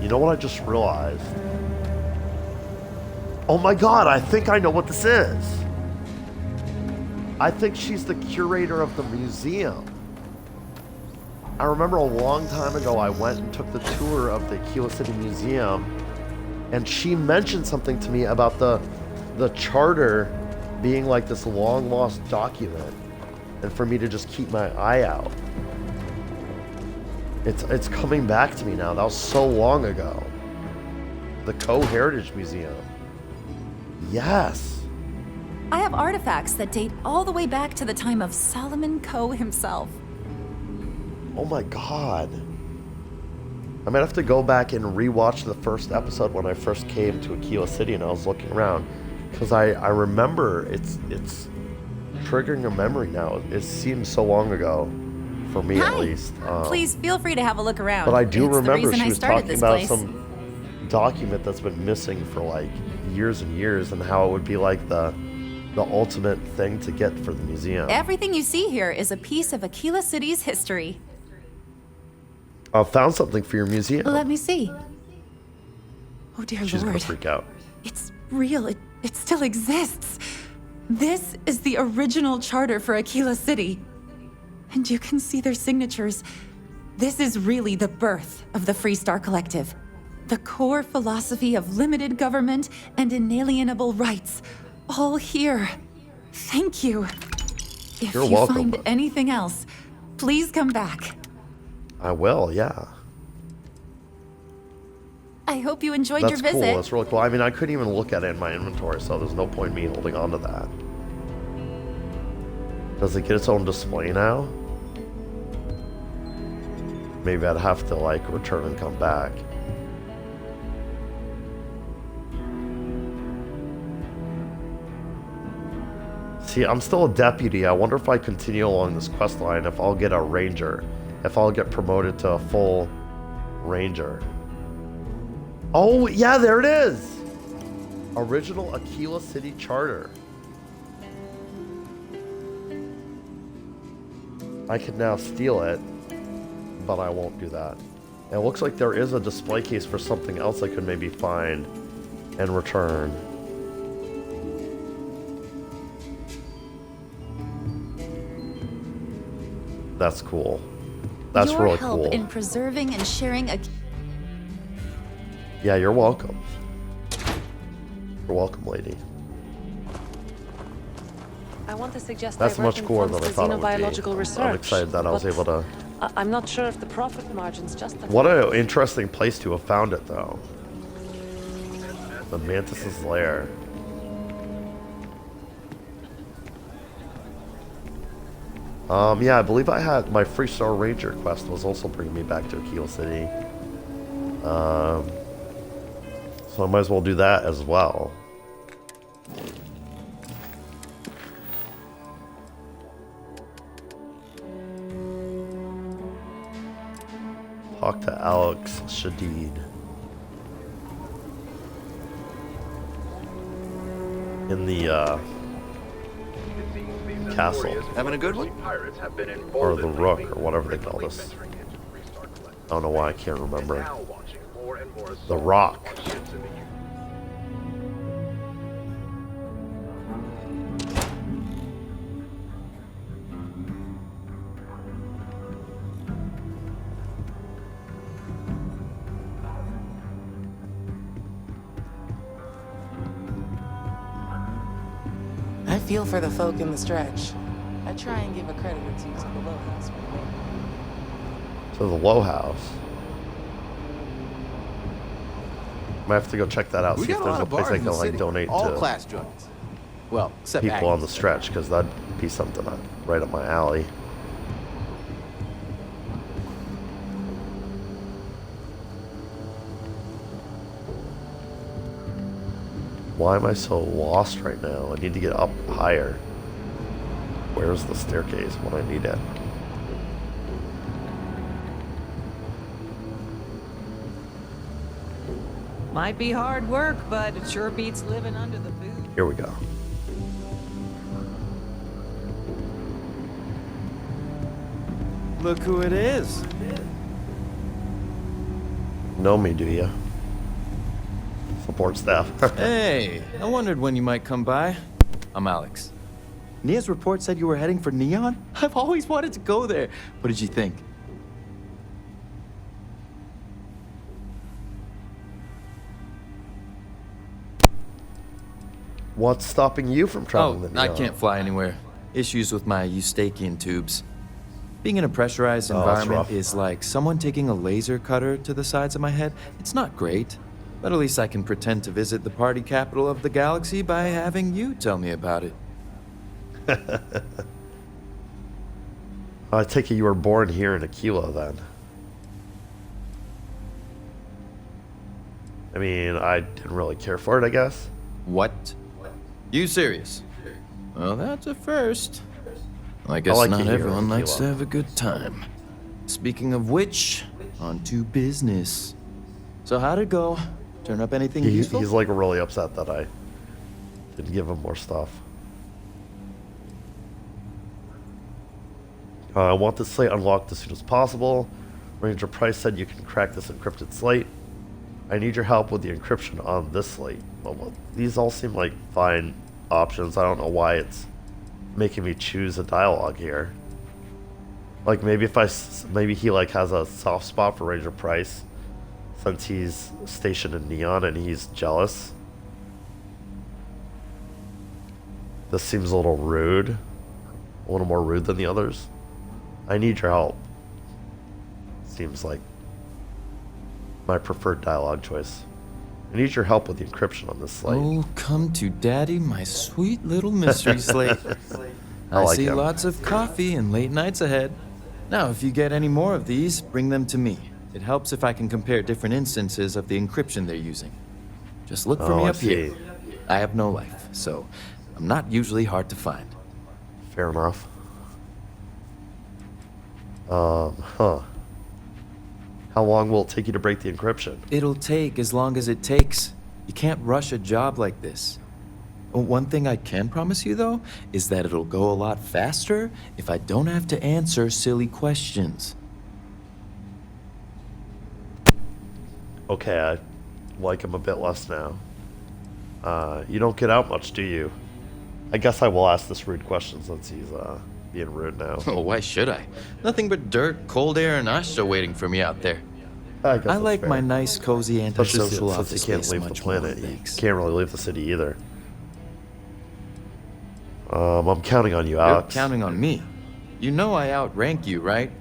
You know what I just realized? Oh my god, I think I know what this is. I think she's the curator of the museum. I remember a long time ago I went and took the tour of the Aquila City Museum, and she mentioned something to me about the charter being like this long lost document, and for me to just keep my eye out. It's coming back to me now. That was so long ago. The Co-Heritage Museum. Yes. I have artifacts that date all the way back to the time of Solomon Coe himself. Oh my god. I might have to go back and rewatch the first episode when I first came to Aquila City and I was looking around. Because I remember it's triggering a memory now. It seems so long ago. For me, at least. Please feel free to have a look around. But I do It's remember the reason she I was started talking this about place. some document that's been missing for like years and years, and how it would be like the ultimate thing to get for the museum. Everything you see here is a piece of Aquila City's history. I found something for your museum. Let me see. Oh dear She's Lord. gonna freak out. It's real. It still exists. This is the original charter for Aquila City. And you can see their signatures. This is really the birth of the Freestar Collective. The core philosophy of limited government and inalienable rights. All here. Thank you. If You're you welcome. find anything else, please come back. I will, yeah. I hope you enjoyed That's your visit. cool. That's really cool. I mean, I couldn't even look at it in my inventory, so there's no point in me holding on to that. Does it get its own display now? Maybe I'd have to, like, return and come back. See, I'm still a deputy. I wonder if I continue along this quest line, if I'll get a ranger. If I'll get promoted to a full ranger. Oh, yeah, there it is! Original Aquila City Charter. I can now steal it, but I won't do that. And it looks like there is a display case for something else I could maybe find and return. That's cool. That's Your really help cool. in preserving and sharing a... Yeah, you're welcome. You're welcome, lady. I want to suggest That's much diverting cooler funds than I to thought it xenobiological would be. research. I'm excited that I was but able to... I'm not sure if the profit margins justify. What an interesting place to have found it, though. The Mantis's lair. Yeah, I believe I had my Free Star Ranger quest was also bringing me back to Aquila City. So I might as well do that as well. Talk to Alex Shadid. In the castle. Having a good one? Or the Rook, or whatever they call this. I don't know why I can't remember. The Rock. I feel for the folk in the stretch. I try and give a credit or two to the low house. To the Low House. Might have to go check that out. We See if got a there's lot a of place bars I in can the like city. donate All to class joints. Well, except people on the Agnes. stretch, because that'd be something right up my alley. Why am I so lost right now? I need to get up higher. Where's the staircase when I need it? Might be hard work, but it sure beats living under the boot. Here we go. Look who it is. Know me, do you? Support staff. Hey, I wondered when you might come by. I'm Alex. Nia's report said you were heading for Neon? I've always wanted to go there. What did you think? What's stopping you from traveling to I Neon? can't fly anywhere. Issues with my Eustachian tubes. Being in a pressurized Oh, that's environment rough. is like someone taking a laser cutter to the sides of my head. It's not great, but at least I can pretend to visit the party capital of the galaxy by having you tell me about it. I take it you were born here in Aquila then. I mean, I didn't really care for it, I guess. What? You serious? Well, that's a first. I guess like not it here in everyone likes to Aquila. have a good time. Speaking of which, on to business. So how'd it go? Turn up anything useful? He's like really upset that I didn't give him more stuff. I want this slate unlocked as soon as possible. Ranger Price said you can crack this encrypted slate. I need your help with the encryption on this slate. Well, these all seem like fine options. I don't know why it's making me choose a dialogue here. Like maybe maybe he like has a soft spot for Ranger Price since he's stationed in Neon and he's jealous. This seems a little rude. A little more rude than the others. I need your help. Seems like my preferred dialogue choice. I need your help with the encryption on this slate. Oh, come to daddy, my sweet little mystery slate. I like see him. lots of coffee and late nights ahead. Now, if you get any more of these, bring them to me. It helps if I can compare different instances of the encryption they're using. Just look for Oh, me I up here. see. I have no life, so I'm not usually hard to find. Fair enough. Huh. How long will it take you to break the encryption? It'll take as long as it takes. You can't rush a job like this. One thing I can promise you, though, is that it'll go a lot faster if I don't have to answer silly questions. Okay, I like him a bit less now. You don't get out much, do you? I guess I will ask this rude question since he's being rude now. Oh, why should I? Nothing but dirt, cold air, and Asha waiting for me out there. I like my nice, cozy antisocial since office he can't space leave the much more, planet. He thanks. can't really leave the city either. I'm counting on you, Alex. You're counting on me. You know I outrank you, right?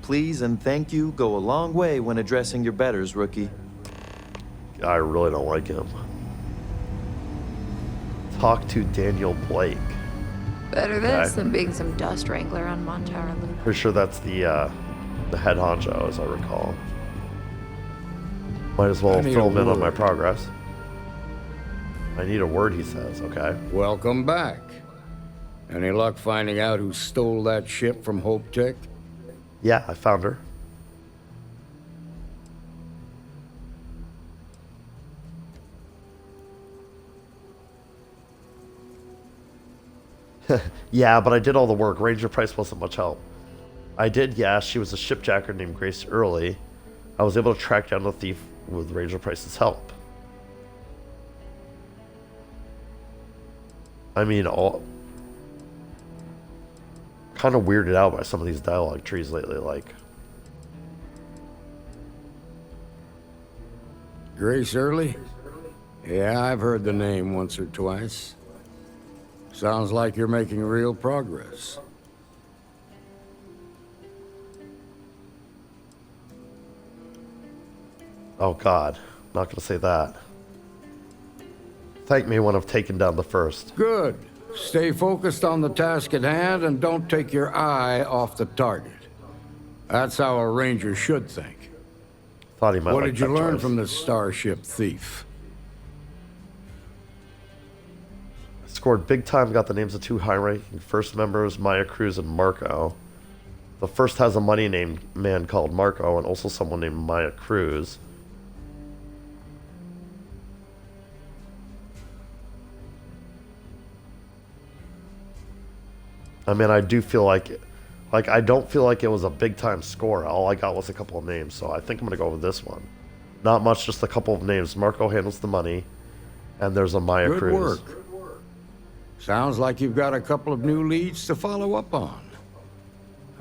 Please and thank you go a long way when addressing your betters, rookie. I really don't like him. Talk to Daniel Blake. Better this than being some dust wrangler on Montara Loop. Pretty sure that's the head honcho, as I recall. Might as well fill him in on my progress. I need a word, he says. Okay. Welcome back. Any luck finding out who stole that ship from Hope Tech? Yeah, I found her. Yeah, but I did all the work. Ranger Price wasn't much help. I did, yeah. She was a shipjacker named Grace Early. I was able to track down the thief with Ranger Price's help. I mean, all kind of weirded out by some of these dialogue trees lately, like. Grace Early? Yeah, I've heard the name once or twice. Sounds like you're making real progress. Oh God, not gonna say that. Thank me when I've taken down the first. Good. Stay focused on the task at hand and don't take your eye off the target. That's how a ranger should think. Thought he might. What like did you that learn choice. from the starship thief? Scored big time, got the names of two high-ranking first members, Maya Cruz and Marco. The first has a money named man called Marco and also someone named Maya Cruz. I mean, I do feel like I don't feel like it was a big-time score. All I got was a couple of names, so I think I'm going to go with this one. Not much, just a couple of names. Marco handles the money, and there's a Maya Good Cruz. work. Sounds like you've got a couple of new leads to follow up on.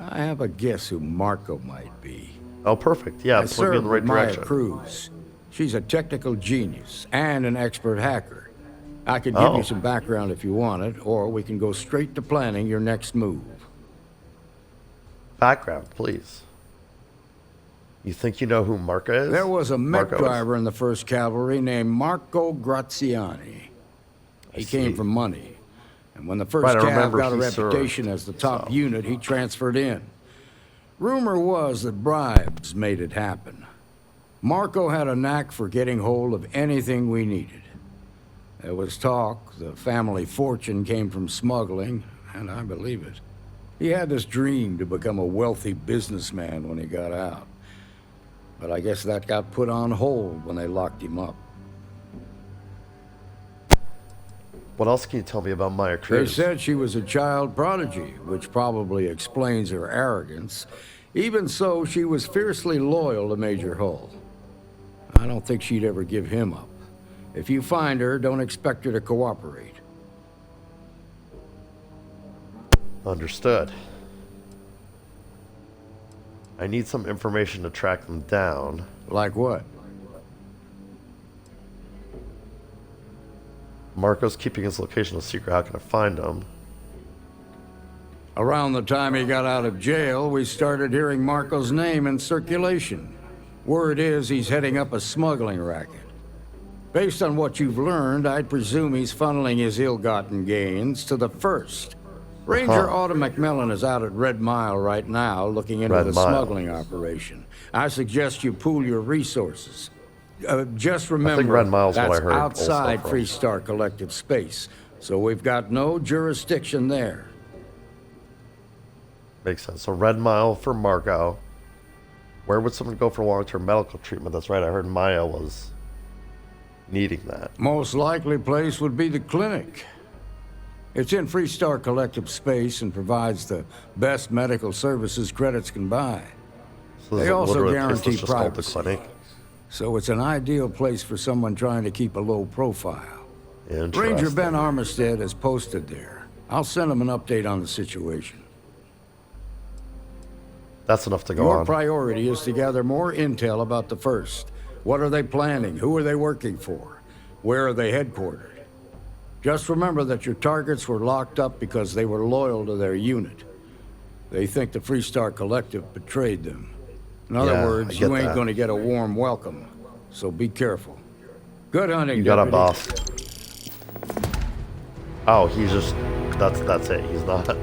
I have a guess who Marco might be. Oh, perfect. Yeah, point me in the right direction. Maya Cruz. She's a technical genius and an expert hacker. I could give you some background if you want it, or we can go straight to planning your next move. Background, please. You think you know who Marco is? There was a mech Marco driver in the 1st Cavalry named Marco Graziani. He came from money. And when the 1st Cav got a reputation as the top unit, he transferred in. Rumor was that bribes made it happen. Marco had a knack for getting hold of anything we needed. There was talk the family fortune came from smuggling, and I believe it. He had this dream to become a wealthy businessman when he got out. But I guess that got put on hold when they locked him up. What else can you tell me about Maya Cruz? They said she was a child prodigy, which probably explains her arrogance. Even so, she was fiercely loyal to Major Hull. I don't think she'd ever give him up. If you find her, don't expect her to cooperate. Understood. I need some information to track them down. Like what? Marco's keeping his location a secret. How can I find him? Around the time he got out of jail, we started hearing Marco's name in circulation. Word is he's heading up a smuggling racket. Based on what you've learned, I'd presume he's funneling his ill-gotten gains to the 1st. Ranger Autumn McMillan is out at Red Mile right now looking into the smuggling operation. I suggest you pool your resources. Just remember, I think Red Mile's that's what I heard outside Freestar Collective space, so we've got no jurisdiction there. Makes sense. So Red Mile for Marco. Where would someone go for long-term medical treatment? That's right, I heard Maya was needing that. Most likely place would be the clinic. It's in Freestar Collective space and provides the best medical services credits can buy. So they also place guarantee that's just called the privacy. clinic. So it's an ideal place for someone trying to keep a low profile. Ranger Ben Armistead is posted there. I'll send him an update on the situation. That's enough to go Your on. priority is to gather more intel about the First. What are they planning? Who are they working for? Where are they headquartered? Just remember that your targets were locked up because they were loyal to their unit. They think the Freestar Collective betrayed them. In other words, you ain't gonna get a warm welcome. So be careful. Good hunting, You got a Deputy. boss. Oh, he's just... That's it. He's not...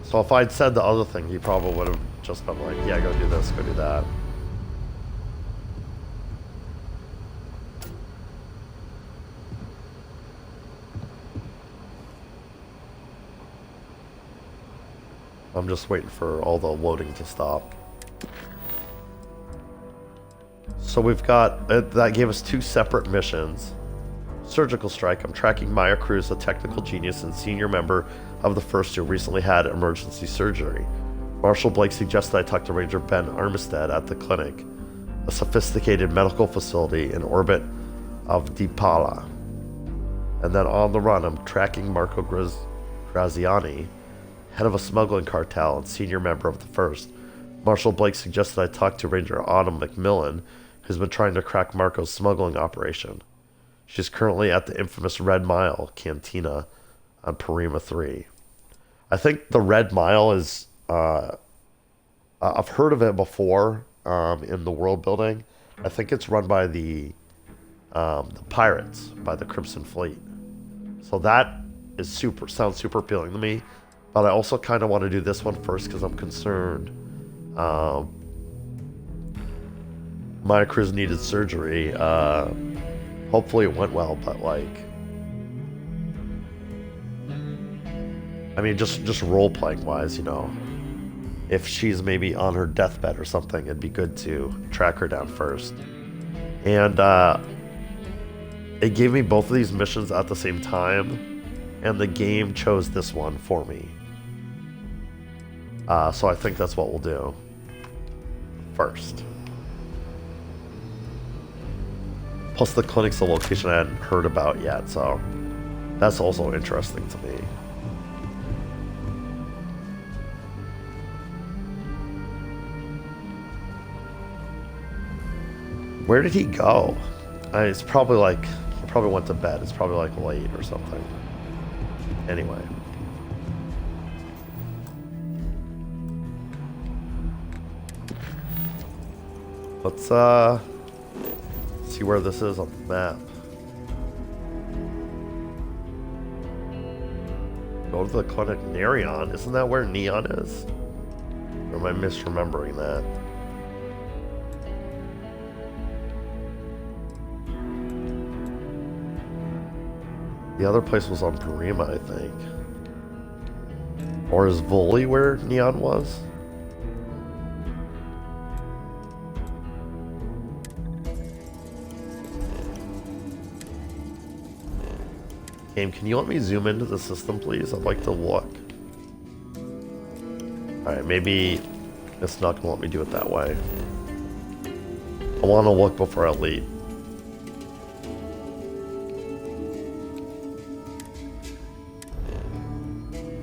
So if I'd said the other thing, he probably would have just been like, yeah, go do this, go do that. I'm just waiting for all the loading to stop. So we've got, that gave us 2 separate missions. Surgical strike, I'm tracking Maya Cruz, a technical genius and senior member of the First who recently had emergency surgery. Marshal Blake suggested I talk to Ranger Ben Armistead at the clinic, a sophisticated medical facility in orbit of Deepala. And then on the run, I'm tracking Marco Graziani, head of a smuggling cartel and senior member of the First. Marshal Blake suggested I talk to Ranger Autumn McMillan, who's been trying to crack Marco's smuggling operation. She's currently at the infamous Red Mile Cantina on Parima 3. I think the Red Mile is... I've heard of it before in the world building. I think it's run by the pirates, by the Crimson Fleet. So that is sounds super appealing to me. But I also kind of want to do this one first because I'm concerned. Maya Cruz needed surgery. Hopefully it went well, but like... I mean, just role-playing wise, you know. If she's maybe on her deathbed or something, it'd be good to track her down first. And it gave me both of these missions at the same time, and the game chose this one for me. So I think that's what we'll do first. Plus the clinic's a location I hadn't heard about yet, so that's also interesting to me. Where did he go? It's probably like, he probably went to bed. It's probably like late or something. Anyway. Let's see where this is on the map. Go to the clinic Neon. Isn't that where Neon is? Or am I misremembering that? The other place was on Parima, I think. Or is Voli where Neon was? Game, can you let me zoom into the system, please? I'd like to look. Alright, maybe it's not going to let me do it that way. I want to look before I leave.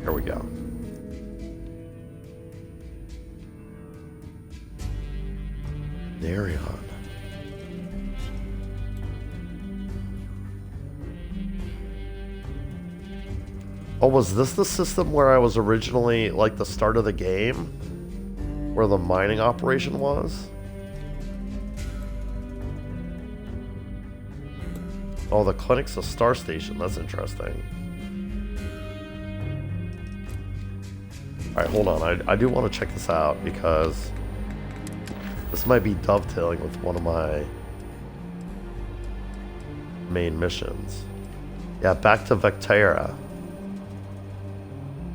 Here we go. Narion. Oh, was this the system where I was originally, like the start of the game? Where the mining operation was? Oh, the clinic's a star station. That's interesting. Alright, hold on. I do want to check this out because this might be dovetailing with one of my main missions. Yeah, back to Vectera.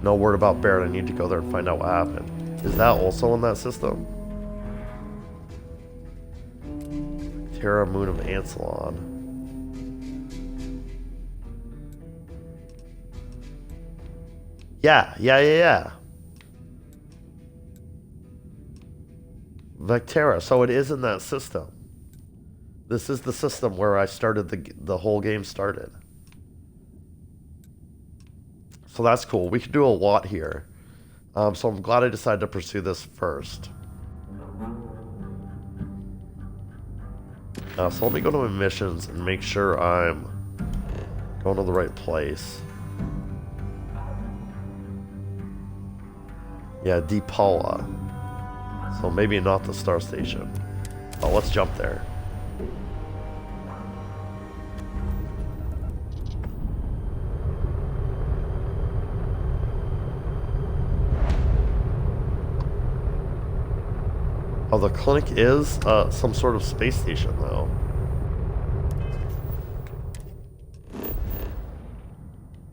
No word about Barrett. I need to go there and find out what happened. Is that also in that system? Terra Moon of Ancelon. Yeah. Vectera, so it is in that system. This is the system where I started the whole game started. So that's cool. We can do a lot here. So I'm glad I decided to pursue this first. So let me go to my missions and make sure I'm going to the right place. Yeah, Deep Paula. So maybe not the Star Station. Oh, let's jump there. Oh, the clinic is some sort of space station, though.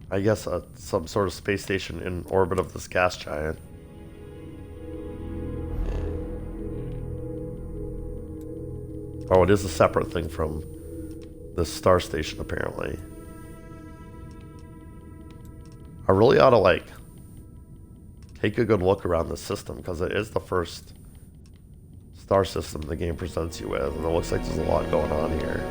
I guess some sort of space station in orbit of this gas giant. Oh, it is a separate thing from the Star Station, apparently. I really ought to, like, take a good look around the system, because it is the first star system the game presents you with, and it looks like there's a lot going on here.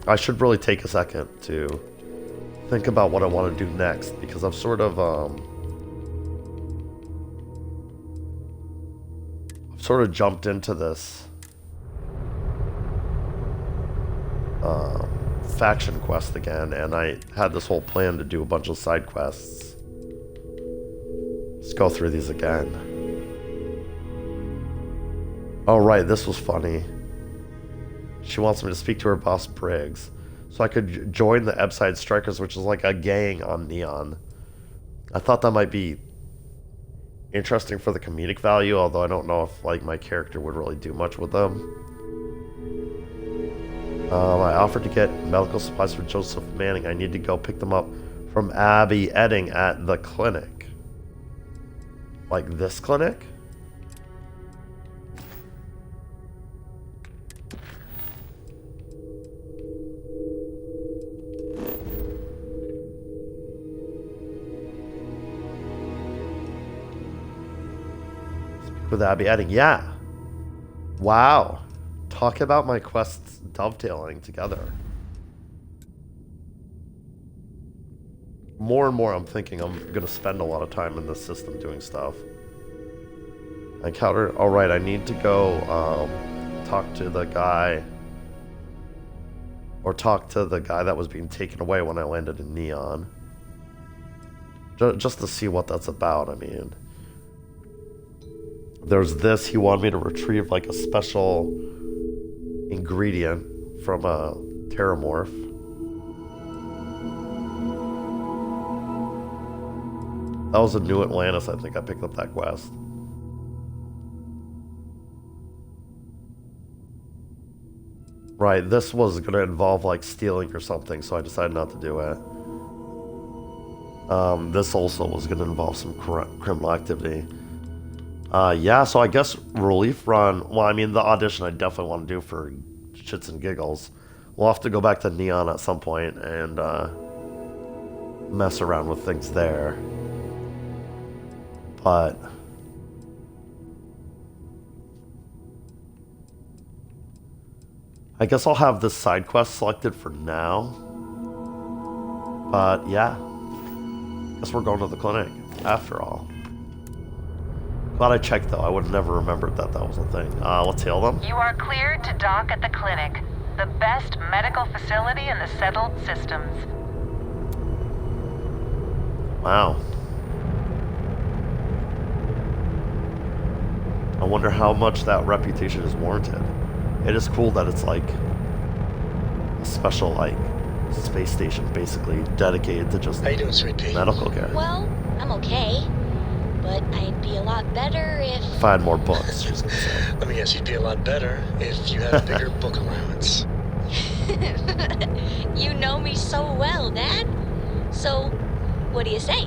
I should really take a second to think about what I want to do next, because I've sort of jumped into this faction quest again, and I had this whole plan to do a bunch of side quests. Let's go through these again. Oh right, this was funny. She wants me to speak to her boss, Briggs, so I could join the Ebside Strikers, which is like a gang on Neon. I thought that might be interesting for the comedic value, although I don't know if like my character would really do much with them. I offered to get medical supplies for Joseph Manning. I need to go pick them up from Abby Edding at the clinic. Like this clinic? With Abby Edding, yeah. Wow. Talk about my quests dovetailing together. More and more I'm thinking I'm going to spend a lot of time in this system doing stuff. I encountered... Oh, right, I need to go talk to the guy... Or talk to the guy that was being taken away when I landed in Neon. Just to see what that's about, I mean... There's this, he wanted me to retrieve like a special ingredient from a Terramorph. That was in New Atlantis, I think I picked up that quest. Right, this was going to involve like stealing or something, so I decided not to do it. This also was going to involve some criminal activity. Yeah, so I guess Relief Run, well, I mean, the audition I definitely want to do for shits and giggles. We'll have to go back to Neon at some point and mess around with things there. But I guess I'll have this side quest selected for now. But yeah, guess we're going to the clinic after all. Glad I checked, though. I would have never remembered that that was a thing. Let's hail them. You are cleared to dock at the clinic, the best medical facility in the settled systems. Wow. I wonder how much that reputation is warranted. It is cool that it's like a special, like, space station, basically dedicated to just medical care. Well, I'm okay. But I'd be a lot better if... If I had more books, she's gonna say. Let me guess, you'd be a lot better if you had a bigger book allowance. You know me so well, Dad. So, what do you say?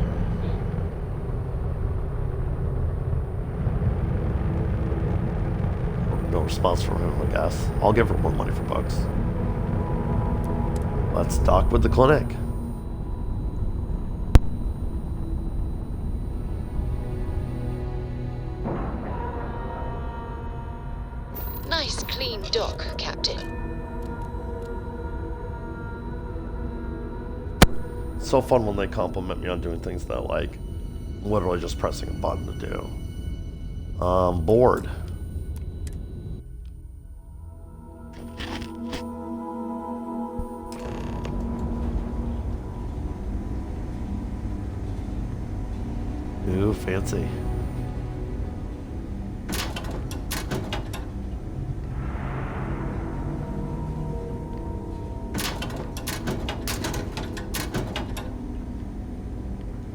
No response from him, I guess. I'll give her more money for books. Let's dock with the clinic. Nice clean dock, Captain. It's so fun when they compliment me on doing things that, like, literally just pressing a button to do. Bored. Ooh, fancy.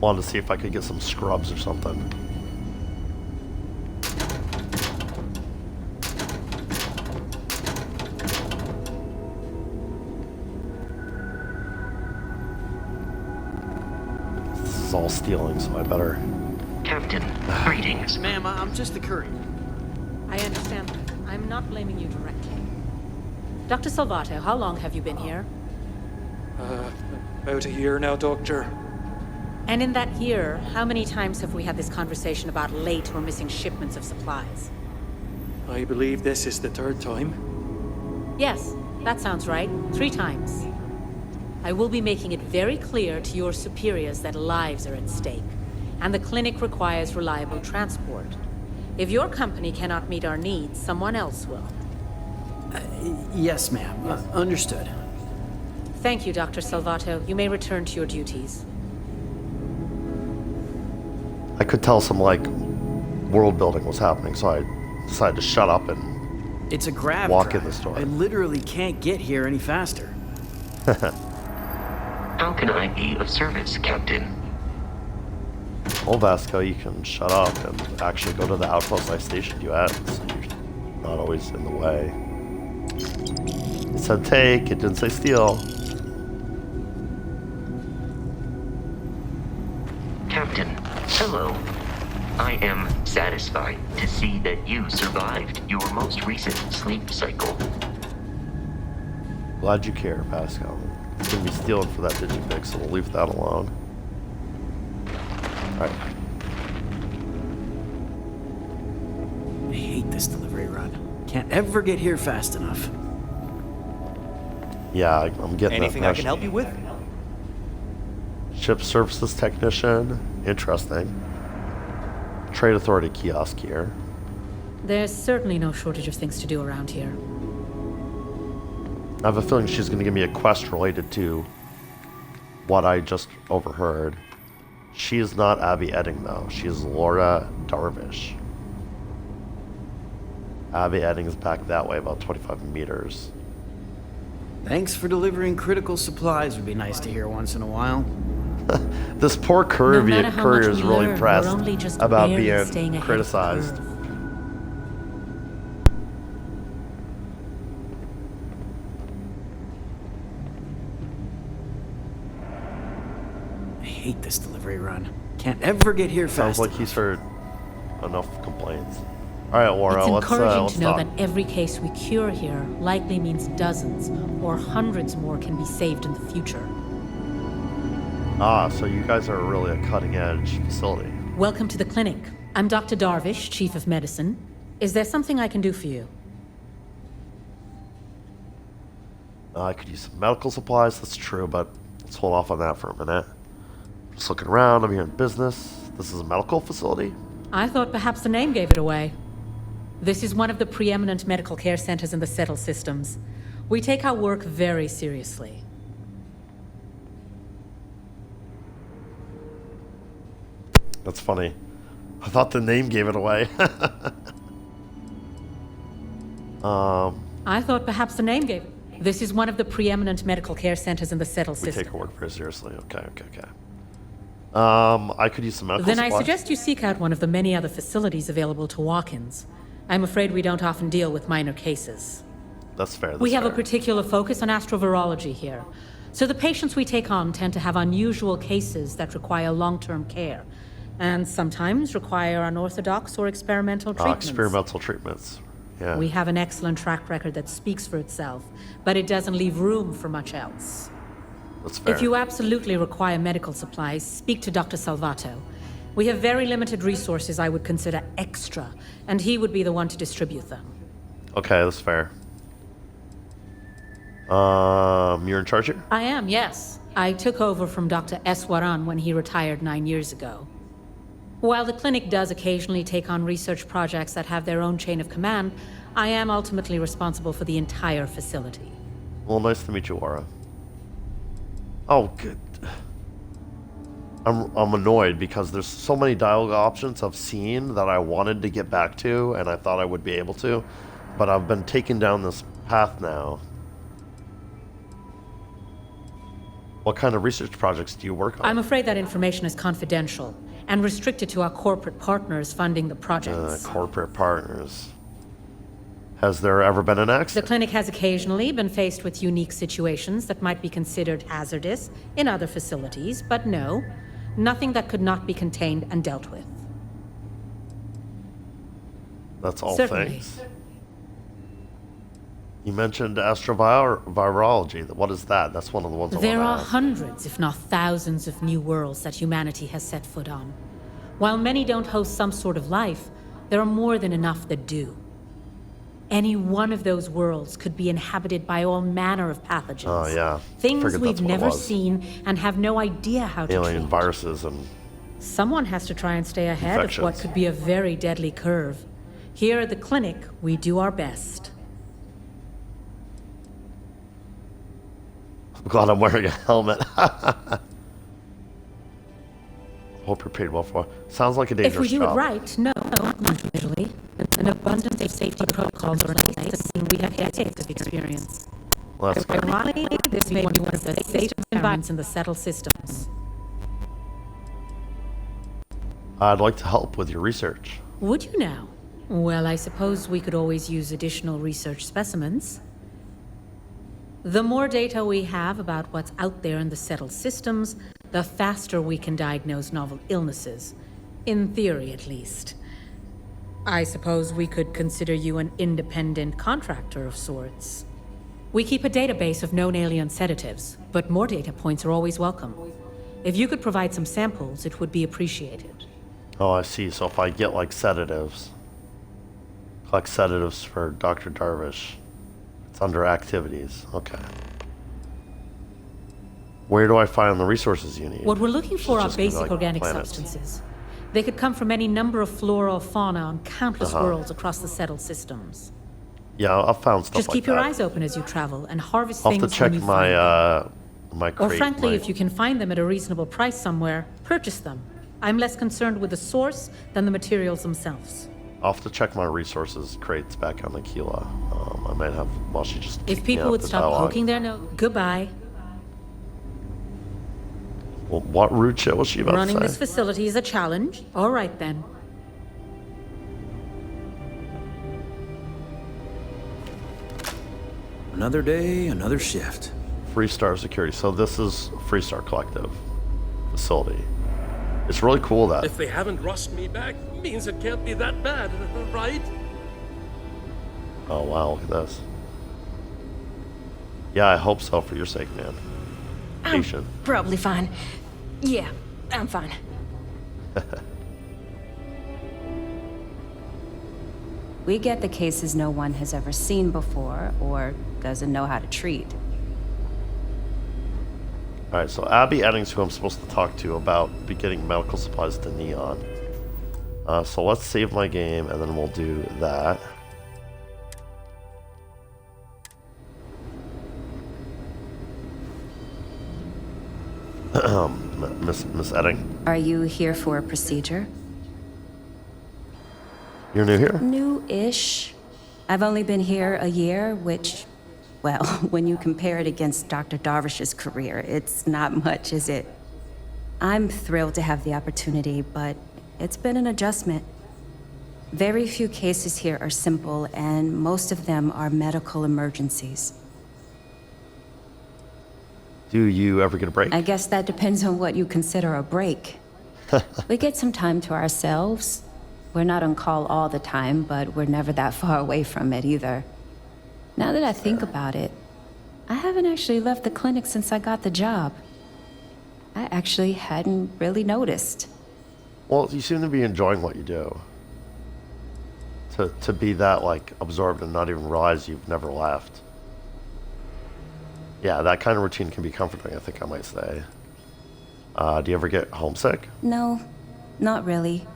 Wanted to see if I could get some scrubs or something. This is all stealing, so I better... Captain, greetings. Ma'am, I'm just the courier. I understand that. I'm not blaming you directly. Dr. Salvato, how long have you been here? About a year now, Doctor. And in that year, how many times have we had this conversation about late or missing shipments of supplies? I believe this is the third time. Yes, that sounds right. 3 times. I will be making it very clear to your superiors that lives are at stake, and the clinic requires reliable transport. If your company cannot meet our needs, someone else will. Yes, ma'am. Understood. Thank you, Dr. Salvato. You may return to your duties. I could tell some, like, world building was happening, so I decided to shut up and It's a grav walk drive. in the store. I literally can't get here any faster. How can I be of service, Captain? Well, Vasco, you can shut up and actually go to the outpost I stationed you at, so you're not always in the way. It said take, it didn't say steal. Captain, hello. I am satisfied to see that you survived your most recent sleep cycle. Glad you care, Vasco. It's gonna be stealing for that Digipix, so we'll leave that alone. Alright. I hate this delivery run. Can't ever get here fast enough. Yeah, I'm getting Anything that I can help you with? Ship services technician. Interesting. Trade authority kiosk here. There's certainly no shortage of things to do around here. I have a feeling she's going to give me a quest related to what I just overheard. She is not Abby Edding, though. She is Laura Darvish. Abby Edding is back that way, about 25 meters. Thanks for delivering critical supplies would be nice to hear once in a while. This poor courier is really learn, pressed about being criticized. I hate this delivery run. Can't ever get here fast Sounds like he's heard enough complaints. Alright, Laura, It's let's encouraging to know stop. that every case we cure here likely means dozens or hundreds more can be saved in the future. Ah, so you guys are really a cutting-edge facility. Welcome to the clinic. I'm Dr. Darvish, Chief of Medicine. Is there something I can do for you? I could use some medical supplies, that's true, but let's hold off on that for a minute. Just looking around, I'm here in business. This is a medical facility? I thought perhaps the name gave it away. This is one of the preeminent medical care centers in the Settle systems. We take our work very seriously. That's funny. I thought the name gave it away. I thought perhaps the name gave it. This is one of the preeminent medical care centers in the Settle We system. take our work very seriously. Okay. I could use some medical Then I supplies. suggest you seek out one of the many other facilities available to walk-ins. I'm afraid we don't often deal with minor cases. That's fair. We have a particular focus on astrovirology here. So the patients we take on tend to have unusual cases that require long-term care, and sometimes require unorthodox or experimental treatments. Experimental treatments. Yeah. We have an excellent track record that speaks for itself, but it doesn't leave room for much else. That's fair. If you absolutely require medical supplies, speak to Dr. Salvato. We have very limited resources I would consider extra, and he would be the one to distribute them. Okay, that's fair. You're in charge here? I am, yes. I took over from Dr. Eswaran when he retired 9 years ago. While the clinic does occasionally take on research projects that have their own chain of command, I am ultimately responsible for the entire facility. Well, nice to meet you, Aura. Oh, good. I'm annoyed because there's so many dialogue options I've seen that I wanted to get back to, and I thought I would be able to, but I've been taken down this path now. What kind of research projects do you work on? I'm afraid that information is confidential and restricted to our corporate partners funding the projects. Corporate partners. Has there ever been an accident? The clinic has occasionally been faced with unique situations that might be considered hazardous in other facilities, but no, nothing that could not be contained and dealt with. That's all Certainly. things. You mentioned astrovirology. What is that? That's one of the ones I There want are to ask. hundreds, if not thousands, of new worlds that humanity has set foot on. While many don't host some sort of life, there are more than enough that do. Any one of those worlds could be inhabited by all manner of pathogens. Oh, yeah. Things Figured we've that's what it never was. seen and have no idea how to Alien treat. viruses and... Someone has to try and stay ahead of what Infections. could be a very deadly curve. Here at the clinic, we do our best. I'm glad I'm wearing a helmet. Hope you're paid well for it. Sounds like a dangerous If we do job. it right, no, not usually. An abundance of safety protocols are in place, and we have decades of experience. Well, that's good. Ironically, this may be one of the safest environments in the settled systems. I'd like to help with your research. Would you now? Well, I suppose we could always use additional research specimens. The more data we have about what's out there in the settled systems, the faster we can diagnose novel illnesses. In theory, at least. I suppose we could consider you an independent contractor of sorts. We keep a database of known alien sedatives, but more data points are always welcome. If you could provide some samples, it would be appreciated. Oh, I see. So if I get like sedatives, collect sedatives for Dr. Darvish. It's under activities. Okay. Where do I find the resources you need? What we're looking for are Just gonna, basic like, organic planets. substances. They could come from any number of flora or fauna on countless Uh-huh. worlds across the settled systems. Yeah, I've found stuff Just like keep that. your eyes open as you travel and harvest I'll have things to check when you find them. my crate. Or frankly, my- if you can find them at a reasonable price somewhere, purchase them. I'm less concerned with the source than the materials themselves. I'll have to check my resources crates back on Aquila. I might have. Well, she just. If kicked me people out would the stop dialogue. poking their nose, goodbye. Well, what rude shit was she about Running to this say? facility is a challenge. All right then. Another day, another shift. Freestar Security. So this is Freestar Collective facility. It's really cool that. If they haven't rushed me back, means it can't be that bad, right? Oh wow, look at this. Yeah, I hope so for your sake, man. Patient. Probably fine. Yeah, I'm fine. We get the cases no one has ever seen before or doesn't know how to treat. Alright, so Abby Eddings, who I'm supposed to talk to about getting medical supplies to Neon. So let's save my game and then we'll do that. Miss Edding. Are you here for a procedure? You're new here? New-ish. I've only been here a year, which, well, when you compare it against Dr. Darvish's career, it's not much, is it? I'm thrilled to have the opportunity, but it's been an adjustment. Very few cases here are simple, and most of them are medical emergencies. Do you ever get a break? I guess that depends on what you consider a break. We get some time to ourselves. We're not on call all the time, but we're never that far away from it either. Now that I think about it, I haven't actually left the clinic since I got the job. I actually hadn't really noticed. Well, you seem to be enjoying what you do. To be that, like, absorbed and not even realize you've never left. Yeah, that kind of routine can be comforting, I think I might say. Do you ever get homesick? No, not really.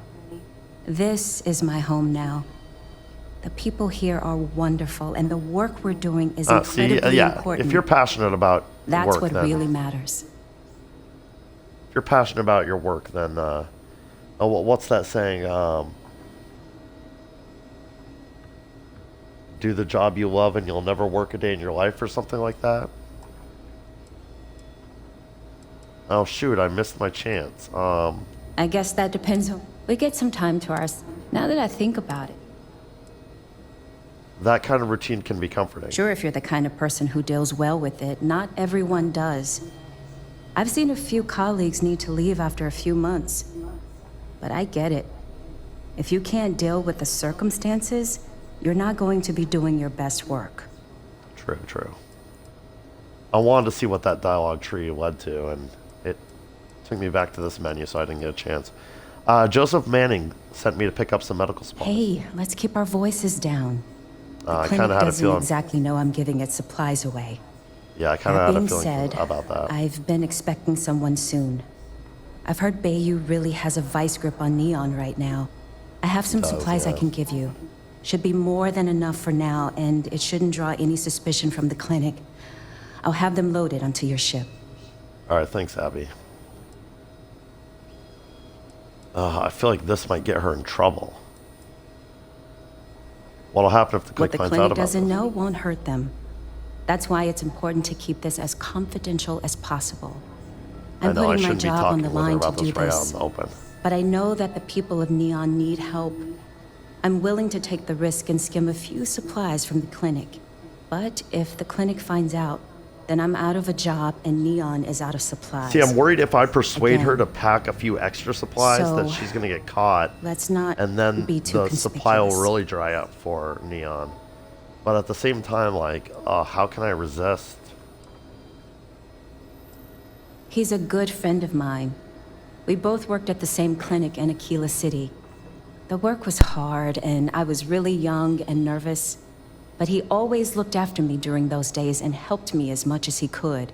This is my home now. The people here are wonderful, and the work we're doing is incredibly important. If you're passionate about That's work, what then, really matters. If you're passionate about your work, then, what's that saying? Do the job you love and you'll never work a day in your life, or something like that. Oh shoot, I missed my chance. I guess that depends on... We get some time to ourselves. Now that I think about it. That kind of routine can be comforting. Sure, if you're the kind of person who deals well with it. Not everyone does. I've seen a few colleagues need to leave after a few months. But I get it. If you can't deal with the circumstances, you're not going to be doing your best work. True, true. I wanted to see what that dialogue tree led to, and it took me back to this menu, so I didn't get a chance. Joseph Manning sent me to pick up some medical supplies. Hey, let's keep our voices down. I The kind of clinic had a doesn't feeling. exactly know I'm giving its supplies away. Yeah, I kind of That had a being feeling said, about that. I've been expecting someone soon. I've heard Bayou really has a vice grip on Neon right now. I have some supplies I can give you. Should be more than enough for now, and it shouldn't draw any suspicion from the clinic. I'll have them loaded onto your ship. All right, thanks, Abby. I feel like this might get her in trouble. What'll happen if the clinic finds out What the clinic about doesn't this? know won't hurt them. That's why it's important to keep this as confidential as possible. I I'm know I putting my shouldn't be job on talking the with her line to about do this right out in this. the open. But I know that the people of Neon need help. I'm willing to take the risk and skim a few supplies from the clinic. But if the clinic finds out, then I'm out of a job and Neon is out of supplies. See, I'm worried if I persuade Again. her to pack a few extra supplies that So, she's going to get caught. Let's not And then be too the supply will conspicuous. really dry up for Neon. But at the same time, like, how can I resist? He's a good friend of mine. We both worked at the same clinic in Aquila City. The work was hard, and I was really young and nervous. But he always looked after me during those days and helped me as much as he could.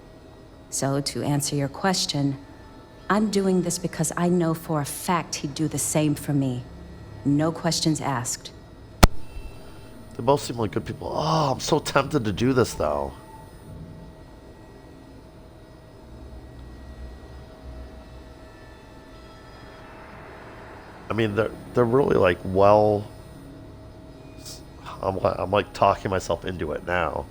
So, to answer your question, I'm doing this because I know for a fact he'd do the same for me. No questions asked. They both seem like good people. Oh, I'm so tempted to do this, though. I mean, they're really like I'm like talking myself into it now,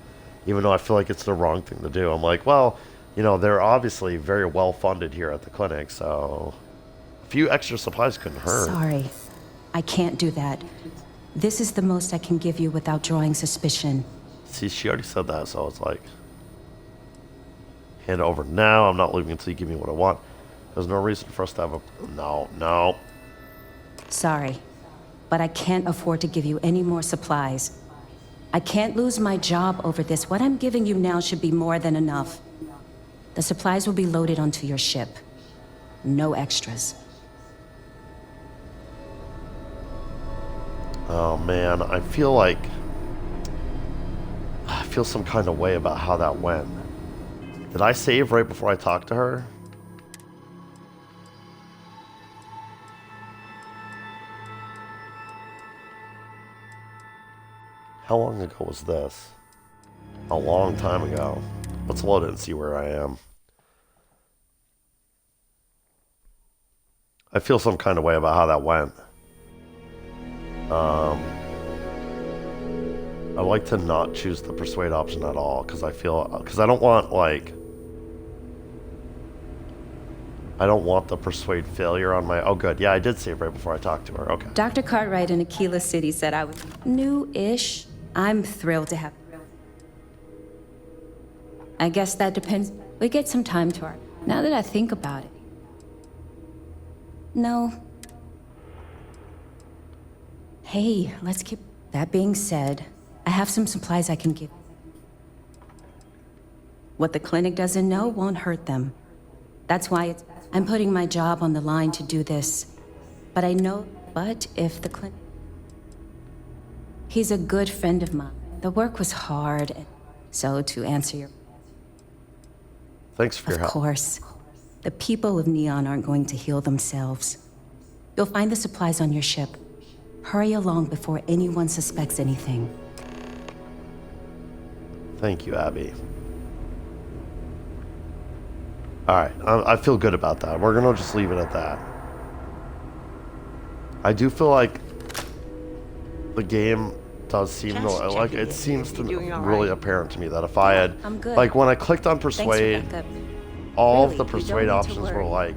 even though I feel like it's the wrong thing to do. I'm like, well, you know, they're obviously very well funded here at the clinic, so a few extra supplies couldn't hurt. Sorry, I can't do that. This is the most I can give you without drawing suspicion. See, she already said that, so it's like, hand it over now. I'm not leaving until you give me what I want. There's no reason for us to have a no. Sorry, but I can't afford to give you any more supplies. I can't lose my job over this. What I'm giving you now should be more than enough. The supplies will be loaded onto your ship. No extras. Oh man, I feel some kind of way about how that went. Did I save right before I talked to her? How long ago was this? A long time ago. Let's load it and see where I am. I feel some kind of way about how that went. I like to not choose the persuade option at all because I don't want, like, I don't want the persuade failure on my... Oh, good. Yeah, I did save right before I talked to her. Okay. Dr. Cartwright in Aquila City said I was new-ish. I'm thrilled to have... I guess that depends. We get some time to our... Now that I think about it. No. Hey, let's keep... That being said, I have some supplies I can give. What the clinic doesn't know won't hurt them. That's why I'm putting my job on the line to do this. But I know... But if the clinic... He's a good friend of mine. The work was hard, and so to answer your... Thanks for your help. Of course. The people of Neon aren't going to heal themselves. You'll find the supplies on your ship. Hurry along before anyone suspects anything. Thank you, Abby. Alright, I feel good about that. We're gonna just leave it at that. I do feel like the game does seem to, like, it seems to really apparent to me that if I had, like, when I clicked on Persuade, all of the Persuade options were like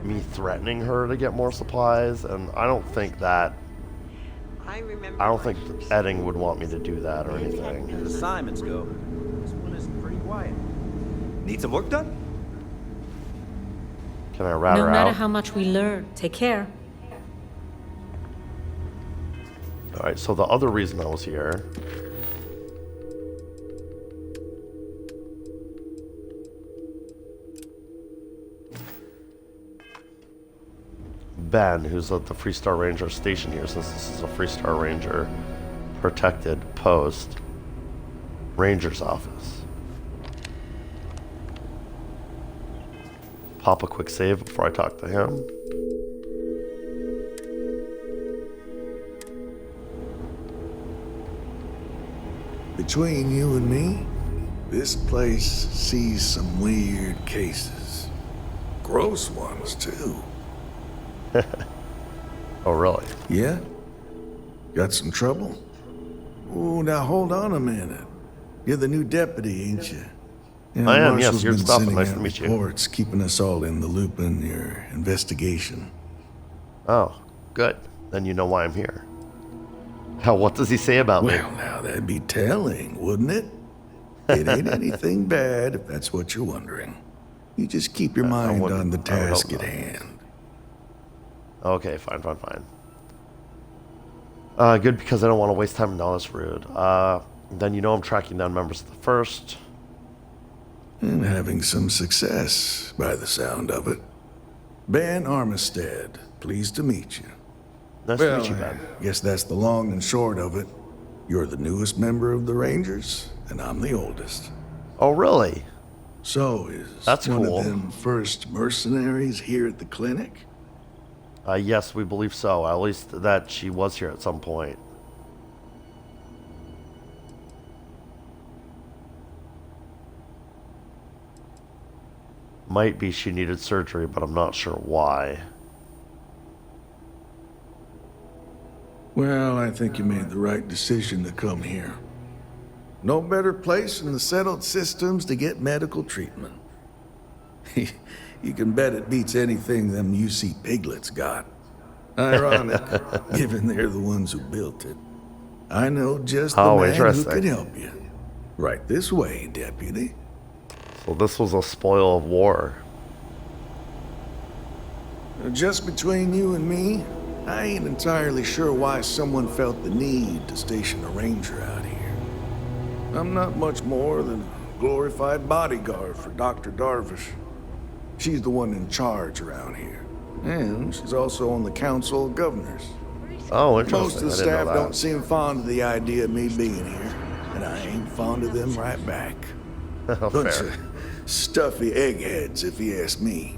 me threatening her to get more supplies, and I don't think Edding would want me to do that or anything. The Simons go. This one is pretty quiet. Need some work done? Can I rat her out? No matter how much we learn, take care. Alright, so the other reason I was here... Ben, who's at the Freestar Ranger station here, since this is a Freestar Ranger protected post. Ranger's office. Pop a quick save before I talk to him. Between you and me, this place sees some weird cases. Gross ones, too. Oh, really? Yeah? Got some trouble? Oh, now hold on a minute. You're the new deputy, ain't you? Yeah, I am, Marshall's yes. You're been stopping. sending Nice out to meet you. reports, keeping us all in the loop in your investigation. Oh, good. Then you know why I'm here. Hell, what does he say about me? Well, now that'd be telling, wouldn't it? It ain't anything bad, if that's what you're wondering. You just keep your mind on the task at hand. Okay, fine. Good, because I don't want to waste time. No, that's rude. Then you know I'm tracking down members of the First. And having some success, by the sound of it. Ben Armistead, pleased to meet you. Nice to meet you, Ben. Guess that's the long and short of it. You're the newest member of the Rangers, and I'm the oldest. Oh, really? So is that's one cool. of them first mercenaries here at the clinic? Yes, we believe so. At least that she was here at some point. Might be she needed surgery, but I'm not sure why. Well, I think you made the right decision to come here. No better place in the settled systems to get medical treatment. You can bet it beats anything them UC piglets got. Ironic, given they're the ones who built it. I know just the man who can help you. Right this way, deputy. So this was a spoil of war. Just between you and me, I ain't entirely sure why someone felt the need to station a ranger out here. I'm not much more than a glorified bodyguard for Dr. Darvish. She's the one in charge around here. And she's also on the Council of Governors. Oh, interesting. Most of the staff don't seem fond of the idea of me being here, and I ain't fond of them right back. Bunch of stuffy eggheads, if you ask me.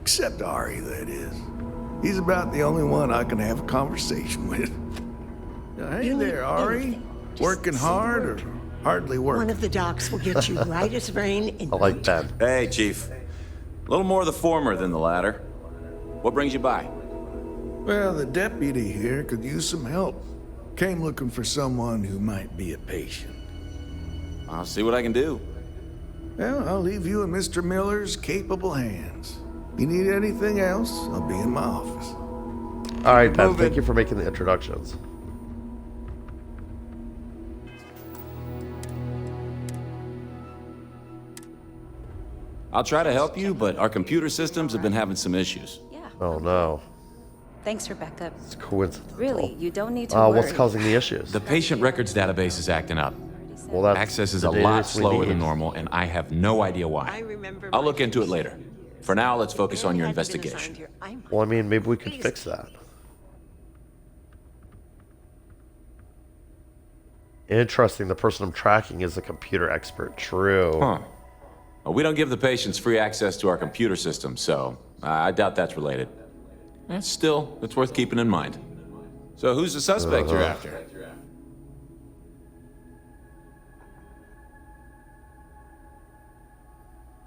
Except Ari, that is. He's about the only one I can have a conversation with. Hey there, Ari. Working hard or hardly working? One of the docs will get you right as rain in I like that. Hey, Chief. A little more the former than the latter. What brings you by? Well, the deputy here could use some help. Came looking for someone who might be a patient. I'll see what I can do. Well, I'll leave you in Mr. Miller's capable hands. If you need anything else, I'll be in my office. All right, Ben, thank you for making the introductions. I'll try to help you, but our computer systems have been having some issues. Oh no. Thanks, Rebecca. It's coincidental. Really, you don't need to worry. What's causing the issues? The patient records database is acting up. Well, that's Access is the a lot database we slower need. than normal, and I have no idea why. I'll look into it later. For now, let's focus on your investigation. Well, I mean, maybe we could fix that. Interesting. The person I'm tracking is a computer expert. True. Huh. Well, we don't give the patients free access to our computer system, so I doubt that's related. Still, it's worth keeping in mind. So who's the suspect you're after?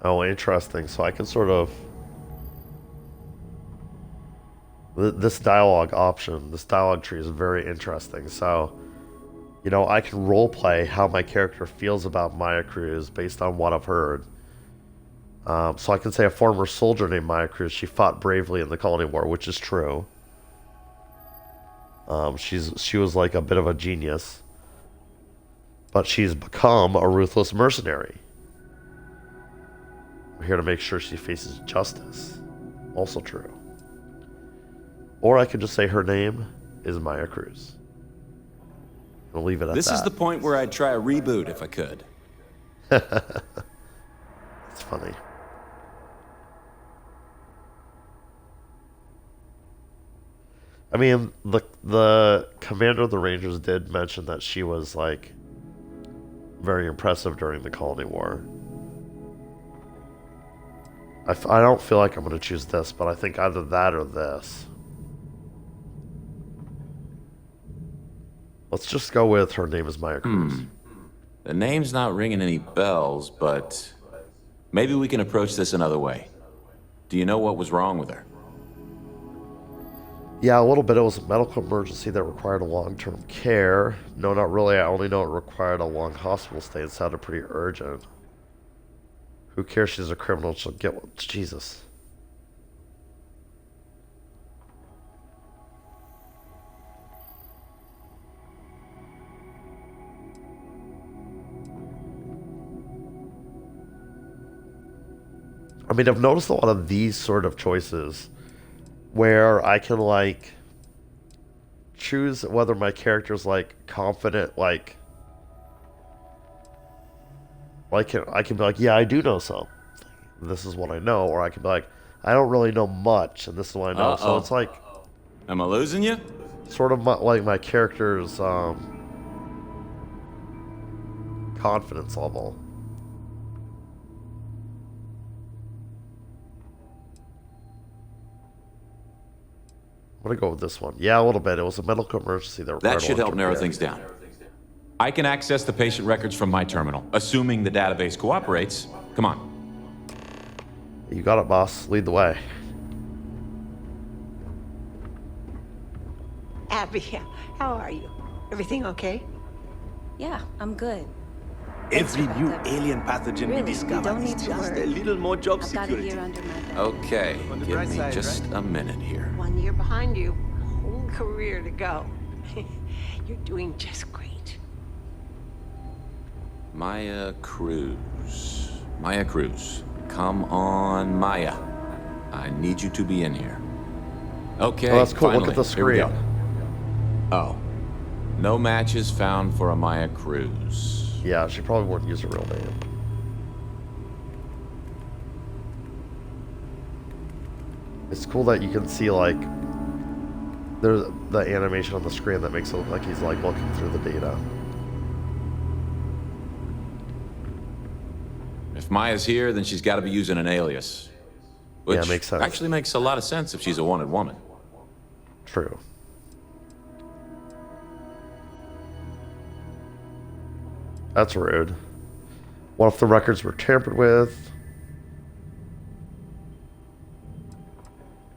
Oh, interesting. So I can sort of... This dialogue option, this dialogue tree is very interesting. So, you know, I can roleplay how my character feels about Maya Cruz based on what I've heard. So I can say a former soldier named Maya Cruz, she fought bravely in the Colony War, which is true. She was like a bit of a genius. But she's become a ruthless mercenary. I'm here to make sure she faces justice. Also true. Or I could just say her name is Maya Cruz. I'll leave it at that. This is the point where I'd try a reboot if I could. It's funny. I mean, the commander of the Rangers did mention that she was, like, very impressive during the Colony War. I don't feel like I'm going to choose this, but I think either that or this. Let's just go with her name is Maya Cruz. The name's not ringing any bells, but maybe we can approach this another way. Do you know what was wrong with her? Yeah, a little bit. It was a medical emergency that required a long-term care. No, not really. I only know it required a long hospital stay. It sounded pretty urgent. Who cares? She's a criminal. She'll get one. Jesus. I mean, I've noticed a lot of these sort of choices where I can, like, choose whether my character's, like, confident, like I can be like, yeah, I do know something. This is what I know. Or I can be like, I don't really know much, and this is what I know. So it's like... Am I losing you? Sort of like my character's confidence level. I'm going to go with this one. Yeah, a little bit. It was a medical emergency that required That should help narrow things down. I can access the patient records from my terminal, assuming the database cooperates. Come on. You got it, boss. Lead the way. Abby, how are you? Everything okay? Yeah, I'm good. Every new alien pathogen we Really, discover don't is need to just worry. a little more job I've got it security. here under my belt. Okay, On the give bright me side, just a minute here. 1 year behind you, whole career to go. You're doing just great. Maya Cruz. Maya Cruz. Come on, Maya. I need you to be in here. Okay, Oh, that's cool. finally. Look at the Here we screen. go. Oh. No matches found for a Maya Cruz. Yeah, she probably wouldn't use her real name. It's cool that you can see, like, there's the animation on the screen that makes it look like he's, like, looking through the data. If Maya's here, then she's got to be using an alias. Which makes sense. actually makes a lot of sense if she's a wanted woman. True. That's rude. What if the records were tampered with?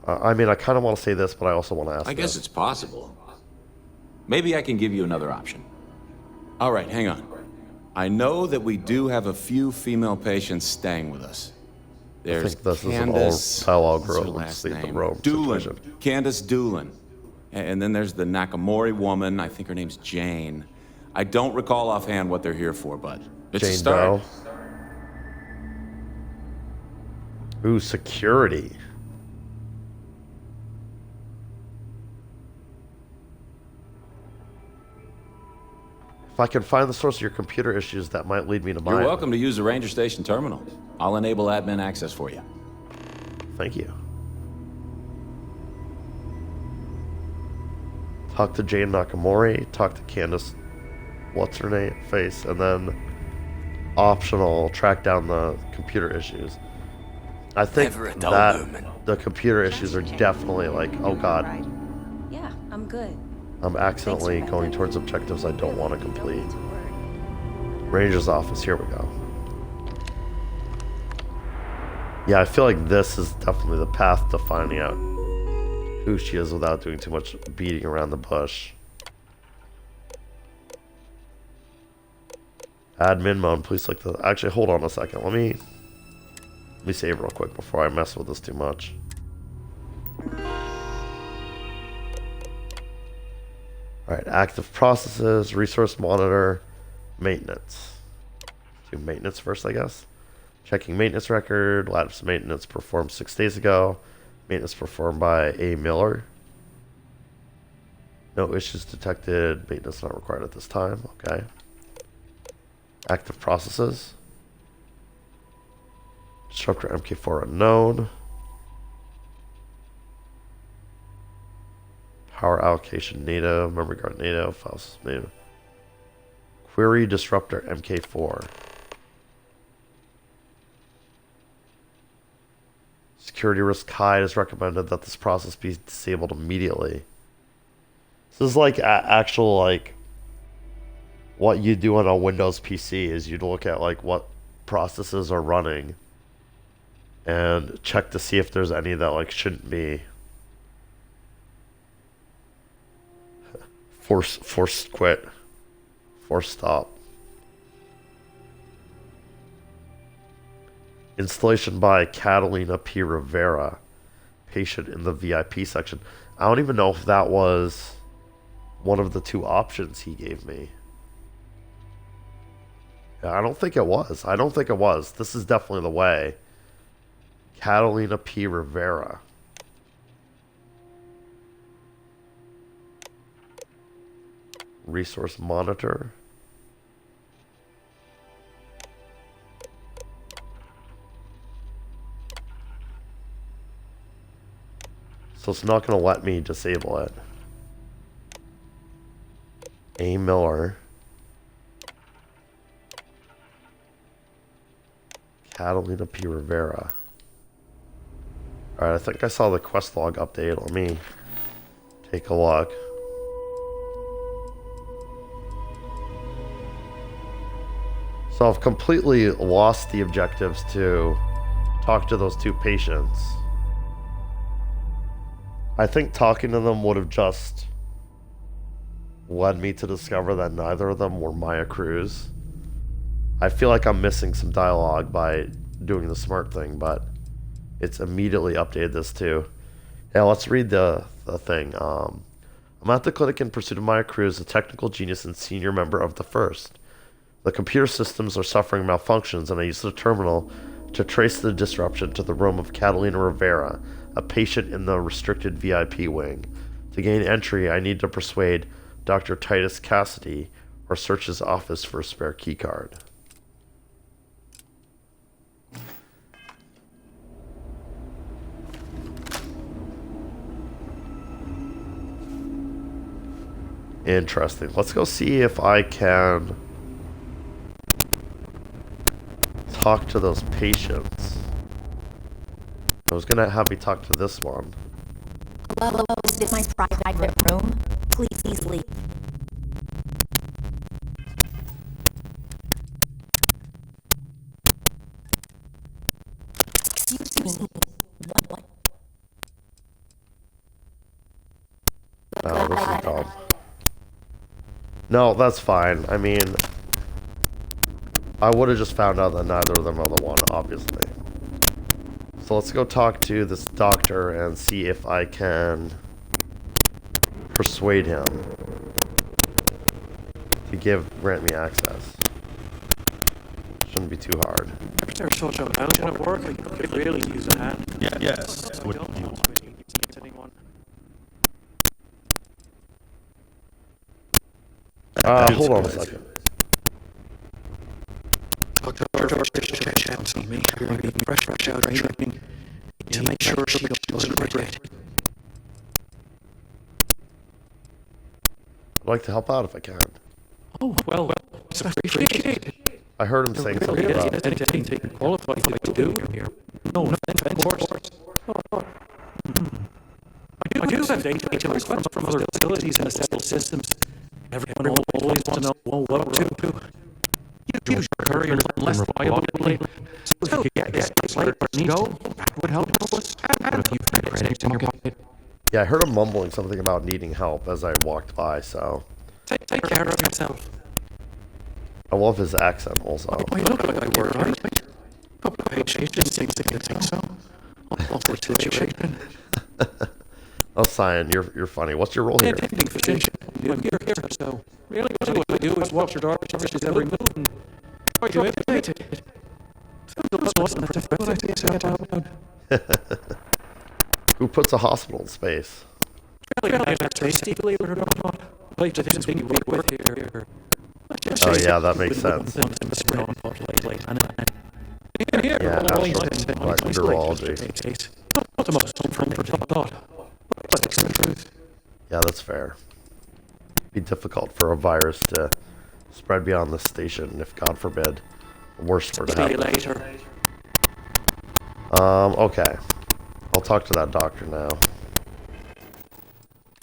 I mean, I kind of want to say this, but I also want to ask I guess this. it's possible. Maybe I can give you another option. All right, hang on. I know that we do have a few female patients staying with us. There's I think this Candace, is an all dialogue what's her room. last The name? Rome Doolin. situation. Candace Doolin. And then there's the Nakamori woman. I think her name's Jane. I don't recall offhand what they're here for, but it's a Jane start. Doe. Ooh, security. If I can find the source of your computer issues, that might lead me to mine. You're welcome to use the Ranger Station terminal. I'll enable admin access for you. Thank you. Talk to Jane Nakamori, talk to Candace, what's her name, face, and then optional, track down the computer issues. I think that the computer issues are definitely like, oh god, Yeah, I'm good. I'm accidentally going towards objectives I don't want to complete. Ranger's office, here we go. Yeah, I feel like this is definitely the path to finding out who she is without doing too much beating around the bush. Admin mode, please click the... Actually, hold on a second. Let me save real quick before I mess with this too much. Alright, active processes, resource monitor, maintenance. Do maintenance first, I guess. Checking maintenance record, lapse maintenance performed 6 days ago. Maintenance performed by A. Miller. No issues detected. Maintenance not required at this time. Okay. Active processes. Disruptor MK4 unknown. Power allocation NATO. Memory card NATO. File system NATO. Query disruptor MK4. Security risk high. It is recommended that this process be disabled immediately. This is like actual, like, what you do on a Windows PC is you'd look at like what processes are running and check to see if there's any that like shouldn't be. Forced quit. Forced stop. Installation by Catalina P. Rivera, patient in the VIP section. I don't even know if that was one of the two options he gave me. Yeah, I don't think it was. I don't think it was. This is definitely the way. Catalina P. Rivera. Resource monitor. So it's not going to let me disable it. A. Miller. Catalina P. Rivera. Alright, I think I saw the quest log update. Let me take a look. So I've completely lost the objectives to talk to those two patients. I think talking to them would have just led me to discover that neither of them were Maya Cruz. I feel like I'm missing some dialogue by doing the smart thing, but it's immediately updated this too. Yeah, let's read the thing. I'm at the clinic in pursuit of Maya Cruz, a technical genius and senior member of the First. The computer systems are suffering malfunctions, and I use the terminal to trace the disruption to the room of Catalina Rivera, a patient in the restricted VIP wing. To gain entry, I need to persuade Dr. Titus Cassidy or search his office for a spare keycard. Interesting. Let's go see if I can talk to those patients. I was gonna have me talk to this one. Hello, is this my private room? Please leave. Excuse me. What? Oh, this is dumb. No, that's fine. I mean, I would have just found out that neither of them are the one, obviously. So let's go talk to this doctor and see if I can persuade him to grant me access. Shouldn't be too hard. If there's such a mountain of work, you could really use a hand. Yes. What do you want? Anyone? Hold on a second. Dr. George tells me you're going to be fresh out of training to make sure she doesn't regret it. I'd like to help out if I can. Oh, well, it's appreciated. I heard him saying something about anything qualified to do here. No, of course. I do have data from other facilities and settled systems. Everyone always wants to know what up to. You hurry a little less violently. So if you get this like go, that would help us. And a few credits in your pocket. Yeah, I heard him mumbling something about needing help as I walked by, so... Take care of yourself. I love his accent, also. I look like I were, right? Couple of pages, didn't think so. Awful situation. Oh, Cyan, you're funny. What's your role here? Attending physician. I'm here, so really what I do is watch your daughter's every move and try to imitate it. Sometimes wasn't what I say out loud. Who puts a hospital in space? Fairly tasty, believe it or not. I didn't think you work with here. Oh yeah, that makes sense. Yeah, urology. Not the most comfortable thought, but it's the truth. Yeah, that's fair. It'd be difficult for a virus to spread beyond the station if, God forbid, the worst were to happen. See you later. Okay. I'll talk to that doctor now.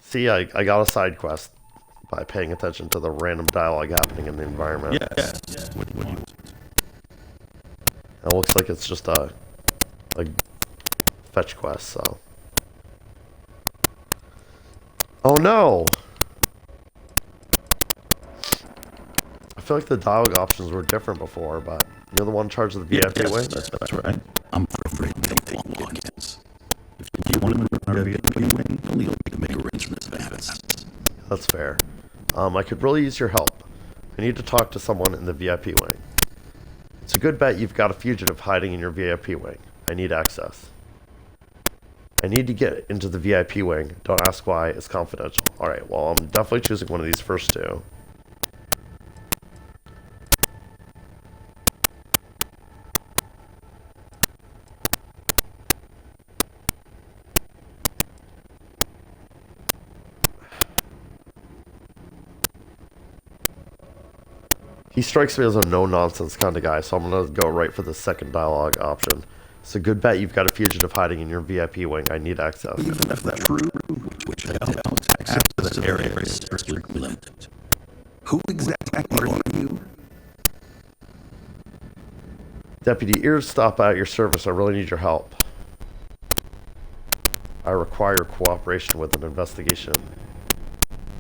See, I got a side quest by paying attention to the random dialogue happening in the environment. Yes. What do you want? It looks like it's just a fetch quest, so... Oh no! I feel like the dialogue options were different before, but you're the one in charge of the VIP wing? That's right. I'm afraid we don't take walk-ins. If you want to run our VIP wing, only hope we can make arrangements in advance. That's fair. I could really use your help. I need to talk to someone in the VIP wing. It's a good bet you've got a fugitive hiding in your VIP wing. I need access. I need to get into the VIP wing. Don't ask why, it's confidential. Alright, well, I'm definitely choosing one of these first two. He strikes me as a no-nonsense kind of guy, so I'm going to go right for the second dialogue option. It's a good bet you've got a fugitive hiding in your VIP wing. I need access. Even if that's true, which I doubt, access to that area is strictly limited. Who exactly are you? Deputy Ears, stop out your service. I really need your help. I require cooperation with an investigation.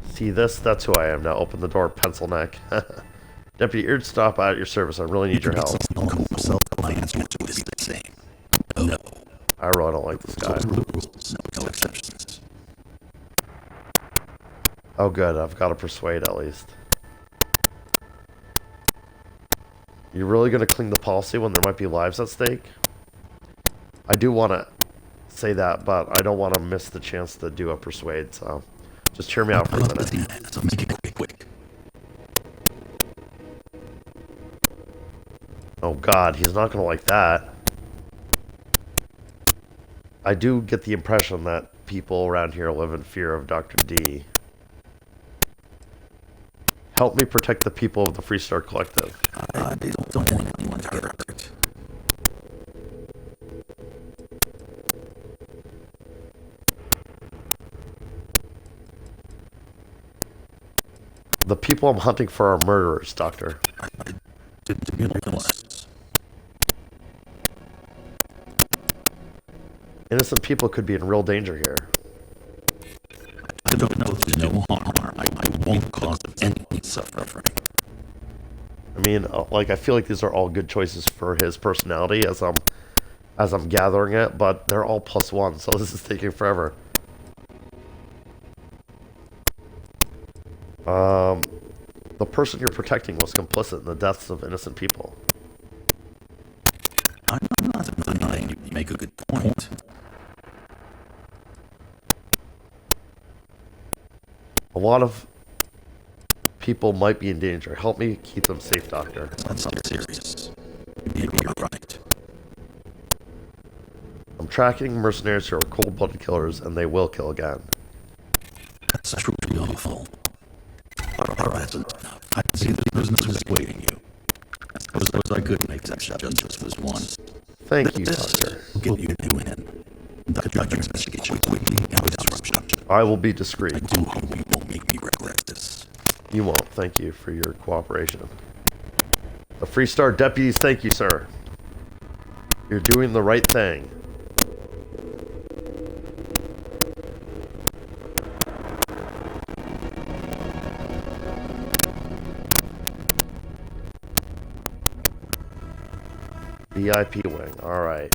See this? That's who I am. Now open the door, pencil neck. Deputy Ears, stop out your service. I really need your help. My answer to is the same. No. I really don't like this guy. No exceptions. Oh good, I've got to persuade at least. You really going to cling the policy when there might be lives at stake? I do want to say that, but I don't want to miss the chance to do a persuade, so just hear me out for a minute. So make it quick. Oh god, he's not going to like that. I do get the impression that people around here live in fear of Dr. D. Help me protect the people of the Freestar Collective. I don't want anyone to get hurt. The people I'm hunting for are murderers, Doctor. I didn't realize. Innocent people could be in real danger here. I don't know if there's no harm. I won't cause any suffering. I mean, like, I feel like these are all good choices for his personality as I'm gathering it, but they're all +1, so this is taking forever. The person you're protecting was complicit in the deaths of innocent people. I'm not denying you make a good point. A lot of people might be in danger. Help me keep them safe, Doctor. That's not serious. Maybe you're right. I'm tracking mercenaries who are cold-blooded killers, and they will kill again. That's truly awful. Alright, I see the business was waiting you. I could make that exception just this once. Thank you, Doctor. Get you new in. Doctor, investigate you quickly and without disruption. I will be discreet. I do hope you won't make me regret this. You won't. Thank you for your cooperation. The Freestar deputies, thank you, sir. You're doing the right thing. VIP wing. All right.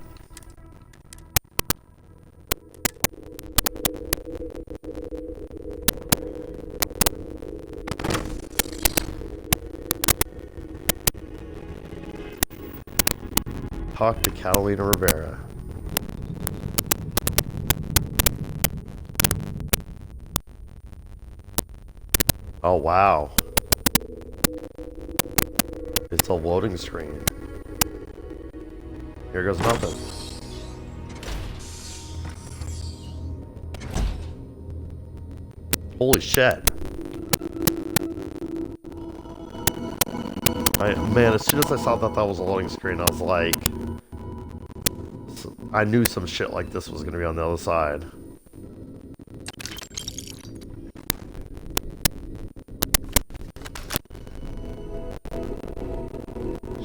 Talk to Catalina Rivera. Oh, wow. It's a loading screen. Here goes nothing. Holy shit. Man, as soon as I saw that was a loading screen, I was like... I knew some shit like this was going to be on the other side.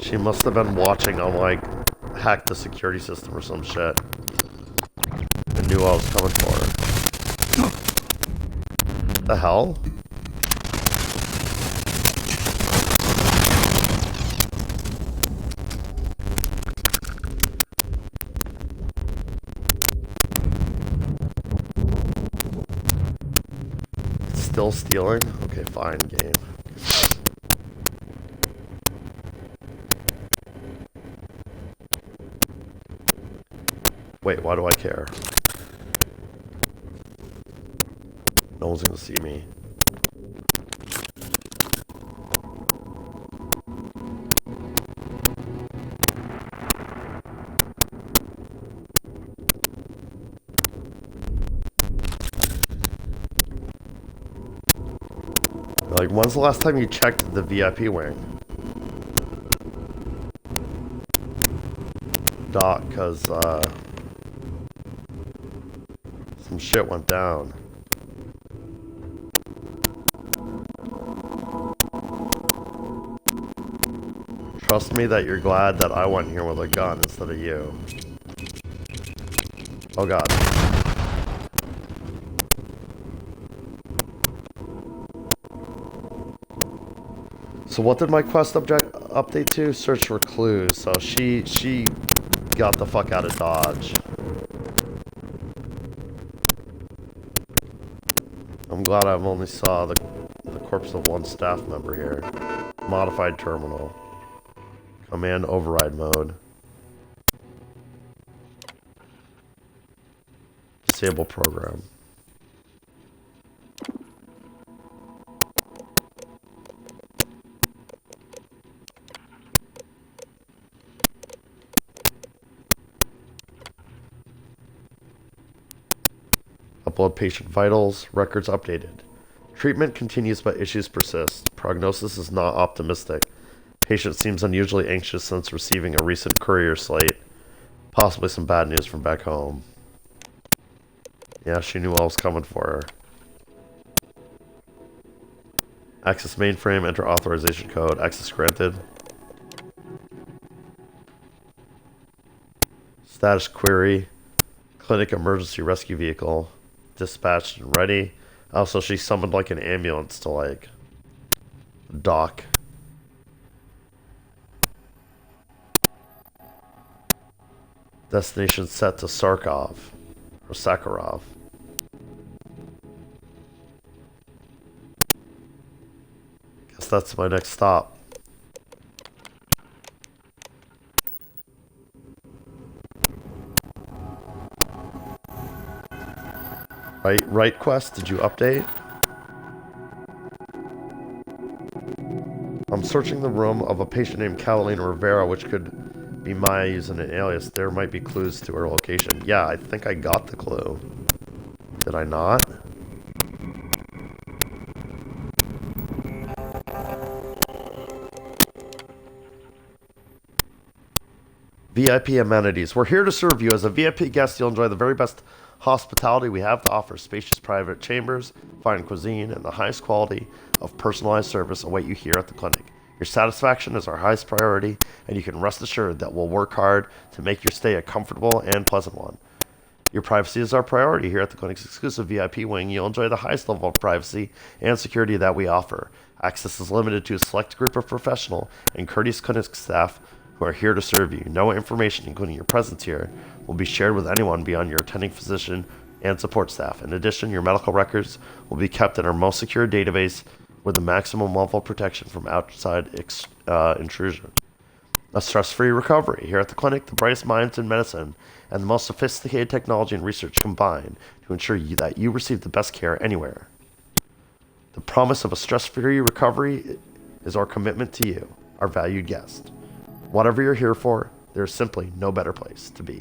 She must have been watching on, like, hack the security system or some shit. I knew I was coming for her. The hell? Still stealing? Okay, fine, game. Wait, why do I care? No one's gonna see me. Like, when's the last time you checked the VIP wing? Doc, because, some shit went down. Trust me that you're glad that I went here with a gun instead of you. Oh god. So what did my quest update to? Search for clues. So she got the fuck out of Dodge. I'm glad I've only saw the corpse of one staff member here. Modified terminal. Command override mode. Disable program. Upload patient vitals, records updated. Treatment continues but issues persist. Prognosis is not optimistic. Patient seems unusually anxious since receiving a recent courier slate. Possibly some bad news from back home. Yeah, she knew I was coming for her. Access mainframe, enter authorization code. Access granted. Status query. Clinic emergency rescue vehicle. Dispatched and ready. Also, she summoned like an ambulance to like dock. Destination set to Sakharov. Or Sakharov. Guess that's my next stop. Right quest, did you update? I'm searching the room of a patient named Catalina Rivera, which could be Maya using an alias. There might be clues to her location. Yeah, I think I got the clue. Did I not? VIP amenities. We're here to serve you. As a VIP guest, you'll enjoy the very best hospitality we have to offer. Spacious private chambers, fine cuisine, and the highest quality of personalized service await you here at the clinic. Your satisfaction is our highest priority, and you can rest assured that we'll work hard to make your stay a comfortable and pleasant one. Your privacy is our priority. Here at the clinic's exclusive VIP wing, you'll enjoy the highest level of privacy and security that we offer. Access is limited to a select group of professional and courteous clinic staff who are here to serve you. No information, including your presence here, will be shared with anyone beyond your attending physician and support staff. In addition, your medical records will be kept in our most secure database with the maximum level of protection from outside intrusion. A stress-free recovery. Here at the clinic, the brightest minds in medicine and the most sophisticated technology and research combine to ensure that you receive the best care anywhere. The promise of a stress-free recovery is our commitment to you, our valued guest. Whatever you're here for, there's simply no better place to be.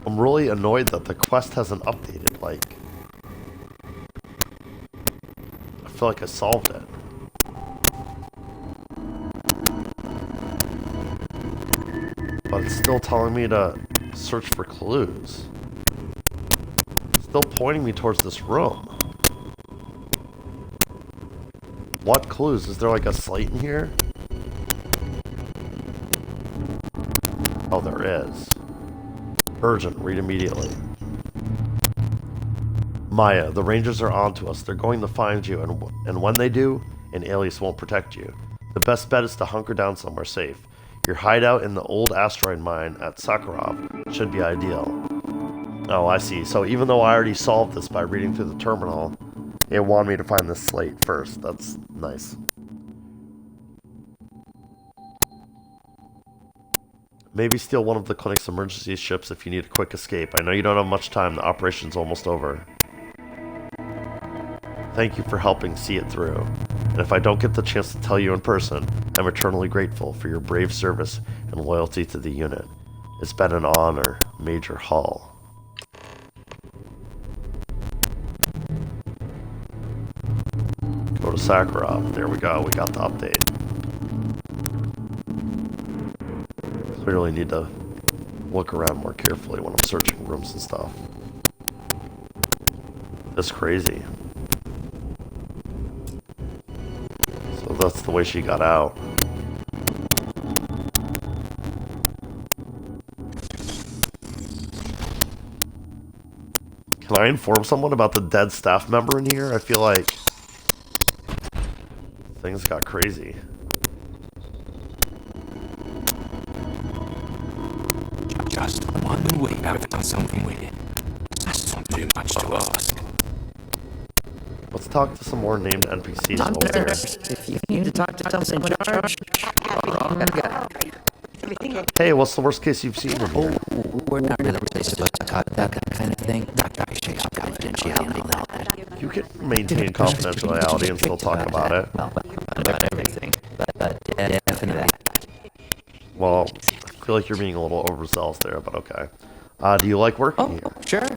I'm really annoyed that the quest hasn't updated, like... I feel like I solved it. But it's still telling me to search for clues. It's still pointing me towards this room. What clues? Is there like a slate in here? Oh, there is. Urgent, read immediately. Maya, the Rangers are onto us. They're going to find you, and when they do, an alias won't protect you. The best bet is to hunker down somewhere safe. Your hideout in the old asteroid mine at Sakharov should be ideal. Oh, I see. So even though I already solved this by reading through the terminal, it wanted me to find this slate first. That's nice. Maybe steal one of the clinic's emergency ships if you need a quick escape. I know you don't have much time. The operation's almost over. Thank you for helping see it through. And if I don't get the chance to tell you in person, I'm eternally grateful for your brave service and loyalty to the unit. It's been an honor, Major Hall. Go to Sakharov. There we go. We got the update. Clearly need to look around more carefully when I'm searching rooms and stuff. That's crazy. So that's the way she got out. Can I inform someone about the dead staff member in here? I feel like things got crazy. Just one way out of something with it. That's not too much to ask. Let's talk to some more named NPCs over there. If you need to talk to someone in charge, hey, what's the worst case you've seen in here? we're not really supposed to talk about that kind of thing. Confidentiality and all that. You can maintain confidentiality and still talk about it. Well, about everything, but definitely. Well, I feel like you're being a little overzealous there, but okay. Do you like working here? Sure.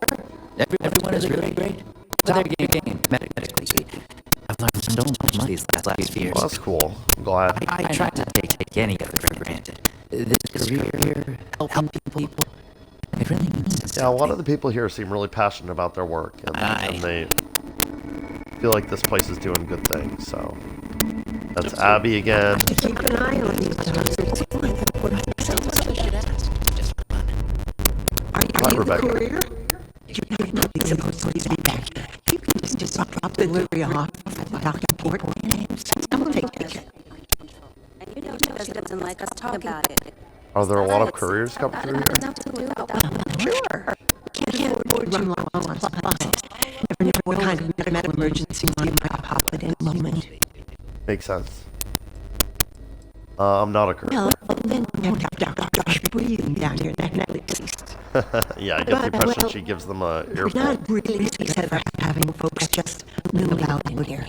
Everyone is really great. They're getting medically speaking. I've learned so much these last few years. Well, that's cool. I'm glad. I try to take any of it for granted. This career here, helping people, really means Yeah, a lot of the people here seem really passionate about their work, and they feel like this place is doing good things, so... That's Abby again. Keep an eye on these dogs. Are you Rebecca. the courier? You're not supposed to be back. You can just drop the delivery off at the docking port. Someone take it. And you know she doesn't like us talk about it. Are there a lot of couriers coming through here? Sure. Can't afford to run low on supplies. Never know what kind of medical emergency you might pop at any moment. Makes sense. I'm not a courier. Well, then you have Dr. breathing down your neck at least. Yeah, I get the impression she gives them a earful. Not really ever having folks just move out in here.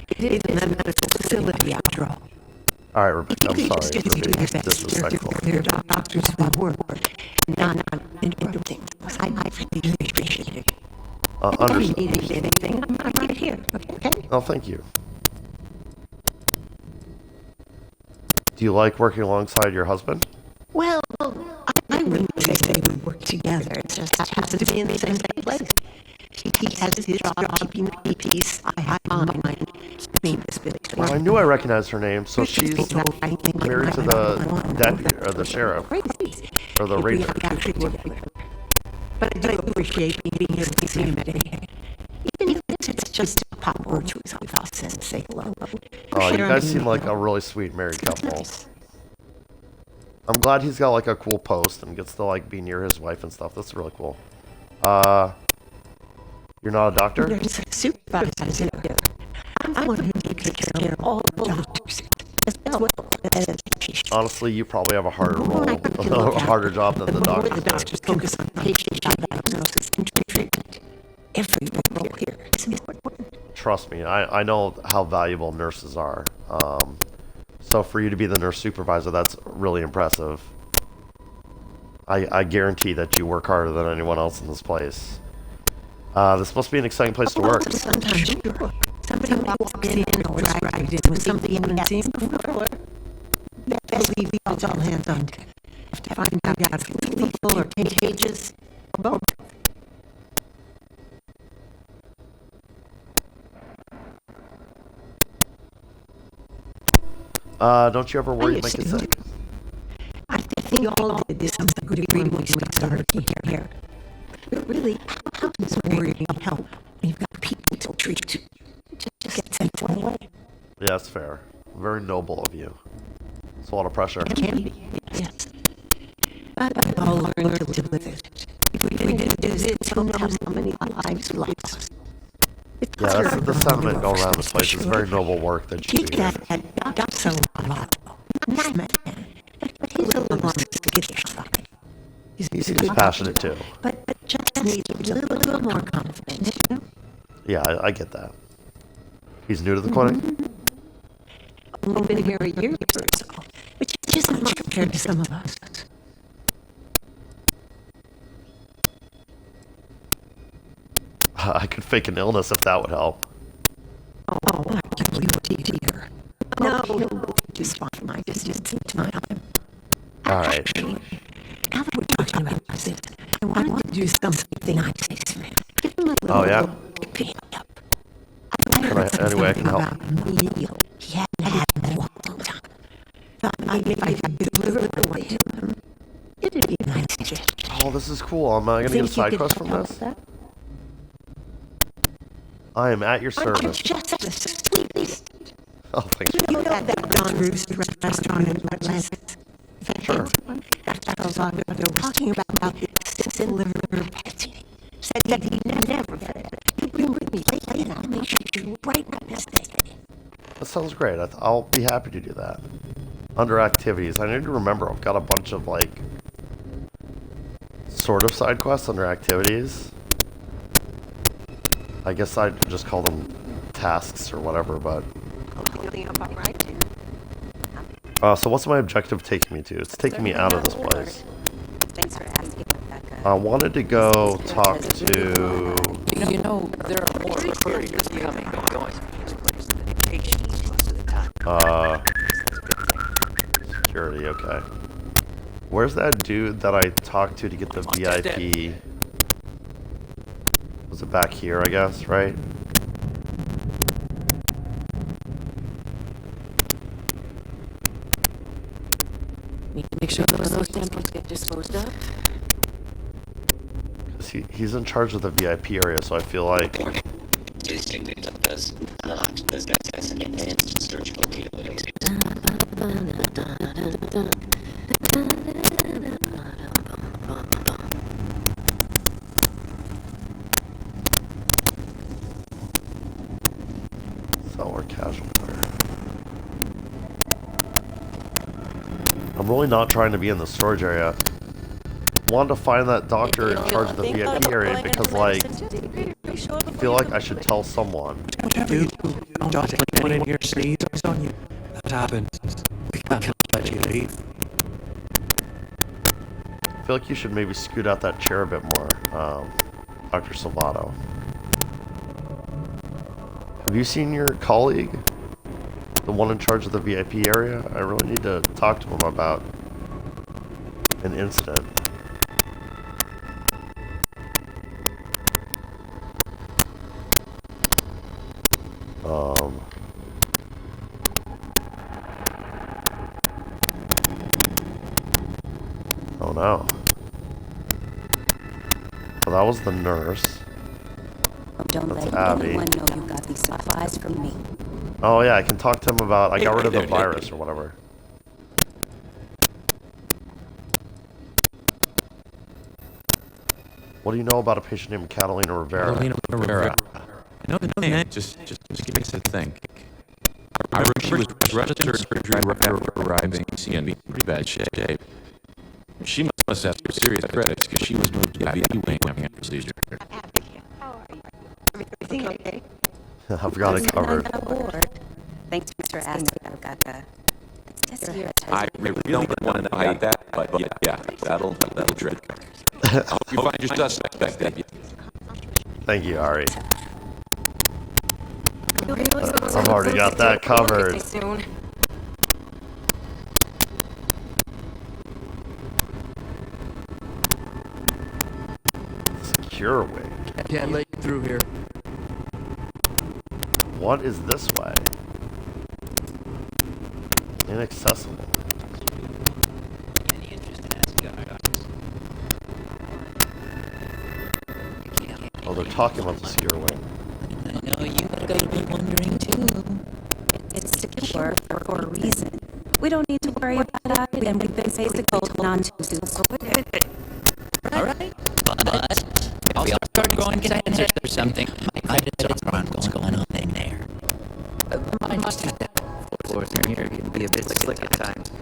It is a medical facility after all. Alright, Rebecca, I'm sorry for being disrespectful. There are doctors who work and not interrupting. I really appreciate it. Understood. If you need anything, I'm right here, okay? Oh, thank you. Do you like working alongside your husband? Well, I wouldn't say we work together. It just happens to be in the same place. He has his job keeping the peace. I have mine. Keeping this bit. Well, I knew I recognized her name, so she's married to the deputy, or the sheriff, or the ranger. But I do appreciate being here to see him every day. Even if it's just a pop or two off and say hello. Oh, you guys seem like a really sweet married couple. I'm glad he's got like a cool post and gets to like be near his wife and stuff. That's really cool. You're not a doctor? There's a supervisor here. I'm the one who takes care of all the doctors, as well as patients. Honestly, you probably have a harder role, a harder job than the doctors. The doctors focus on patient diagnosis and treatment. Every role here is important. Trust me, I know how valuable nurses are. So for you to be the nurse supervisor, that's really impressive. I guarantee that you work harder than anyone else in this place. This must be an exciting place to work. Sometimes somebody walks in or drives in with something you haven't seen before. Best leave it's all hands on deck. Have to find out if it's lethal or contagious or both. Don't you ever worry you might get sick? I think we all did this some good degree when we started here. But really, how does worrying help when you've got people to treat? Just get sent one way. Yeah, that's fair. Very noble of you. It's a lot of pressure. It can be, yes. But I'll learn to live with it. If we didn't do this, who knows how many lives we lost. Yeah, that's the sentiment going around this place. It's very noble work that you do here. That's a lot. Nice man. But he's a little skittish. He's passionate too. But just needs a little more confidence, you know? Yeah, I get that. He's new to the clinic? I've only been here a year or so, which isn't much compared to some of us. I could fake an illness if that would help. Oh, I can't believe what he did here. No, he'll go just fine. I just need time. Alright. Now that we're talking about this, I wanted to do something nice for him. Give him a little Oh, yeah? pick up. Any way I can help? Meal he hadn't had in a long time. Thought maybe if I could deliver it away to him, it'd be a nice gesture. Oh, this is cool. Am I going to get a side quest from this? I am at your service. Just the sweetest. Oh, thank you. You know that Don Rooster restaurant in Atlantis? Sure. That's all they're talking about this liver patty. Said that he never get it. He'd bring with me later and make sure you're right next day. That sounds great. I'll be happy to do that. Under activities, I need to remember I've got a bunch of like sort of side quests under activities. I guess I'd just call them tasks or whatever, but... so what's my objective taking me to? It's taking me out of this place. Thanks for asking, Rebecca. I wanted to go talk to... You know, there are more couriers coming and going. Security, okay. Where's that dude that I talked to get the VIP? Was it back here, I guess, right? Make sure those samples get disposed of. He's in charge of the VIP area, so I feel like... does not possess advanced search capabilities. Seller casual wear. I'm really not trying to be in the storage area. Wanted to find that doctor in charge of the VIP area because, like, I feel like I should tell someone. Dude, don't let anyone in here sneeze on you. That happens. We can't let you leave. I feel like you should maybe scoot out that chair a bit more, Dr. Salvato. Have you seen your colleague? The one in charge of the VIP area? I really need to talk to him about an incident. Oh no. Well, that was the nurse. Don't That's let Abby. anyone know you got these supplies from me. Oh yeah, I can talk to him about, I got rid of the virus or whatever. What do you know about a patient named Catalina Rivera? Catalina Rivera. I know the name. Just give me a think. I remember she was registered surgery right after arriving in pretty bad shape. She must have serious credits because she was moved to the IV wing after the procedure. Everything okay? I've got it covered. Thanks for asking. I've got the test here. I really don't want to hide that, but yeah, that'll trick. I hope you find your suspect, Debbie. Thank you, Ari. I've already got that covered. Secure wing. I can't let you through here. What is this way? Inaccessible. Oh, they're talking about the secure wing. I know you gotta be wondering too. It's secure for a reason. We don't need to worry about it, and we've been basically told not to. Alright, but we all start growing consensus or something. My credits are on what's going on in there. I must have that. Floors in here can be a bit slick at times.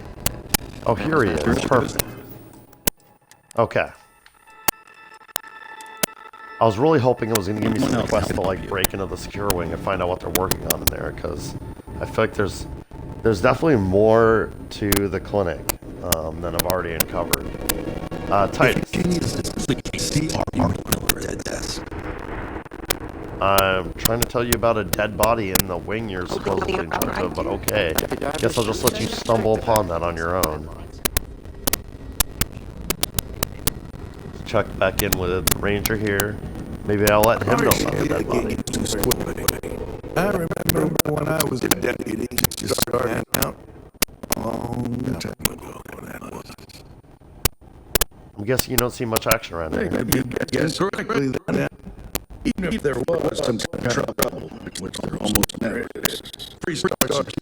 Oh, here he is. Perfect. Okay. I was really hoping it was going to give me some quest to like break into the secure wing and find out what they're working on in there, because I feel like there's definitely more to the clinic than I've already uncovered. Titus. I'm trying to tell you about a dead body in the wing you're supposedly in charge of, but okay. Guess I'll just let you stumble upon that on your own. Check back in with Ranger here. Maybe I'll let him know about the dead body. I remember when I was a deputy, just starting out a long time ago. That was. I'm guessing you don't see much action around here. You guessed correctly then. Even if there was some kind of trouble, which there almost never is, Freestar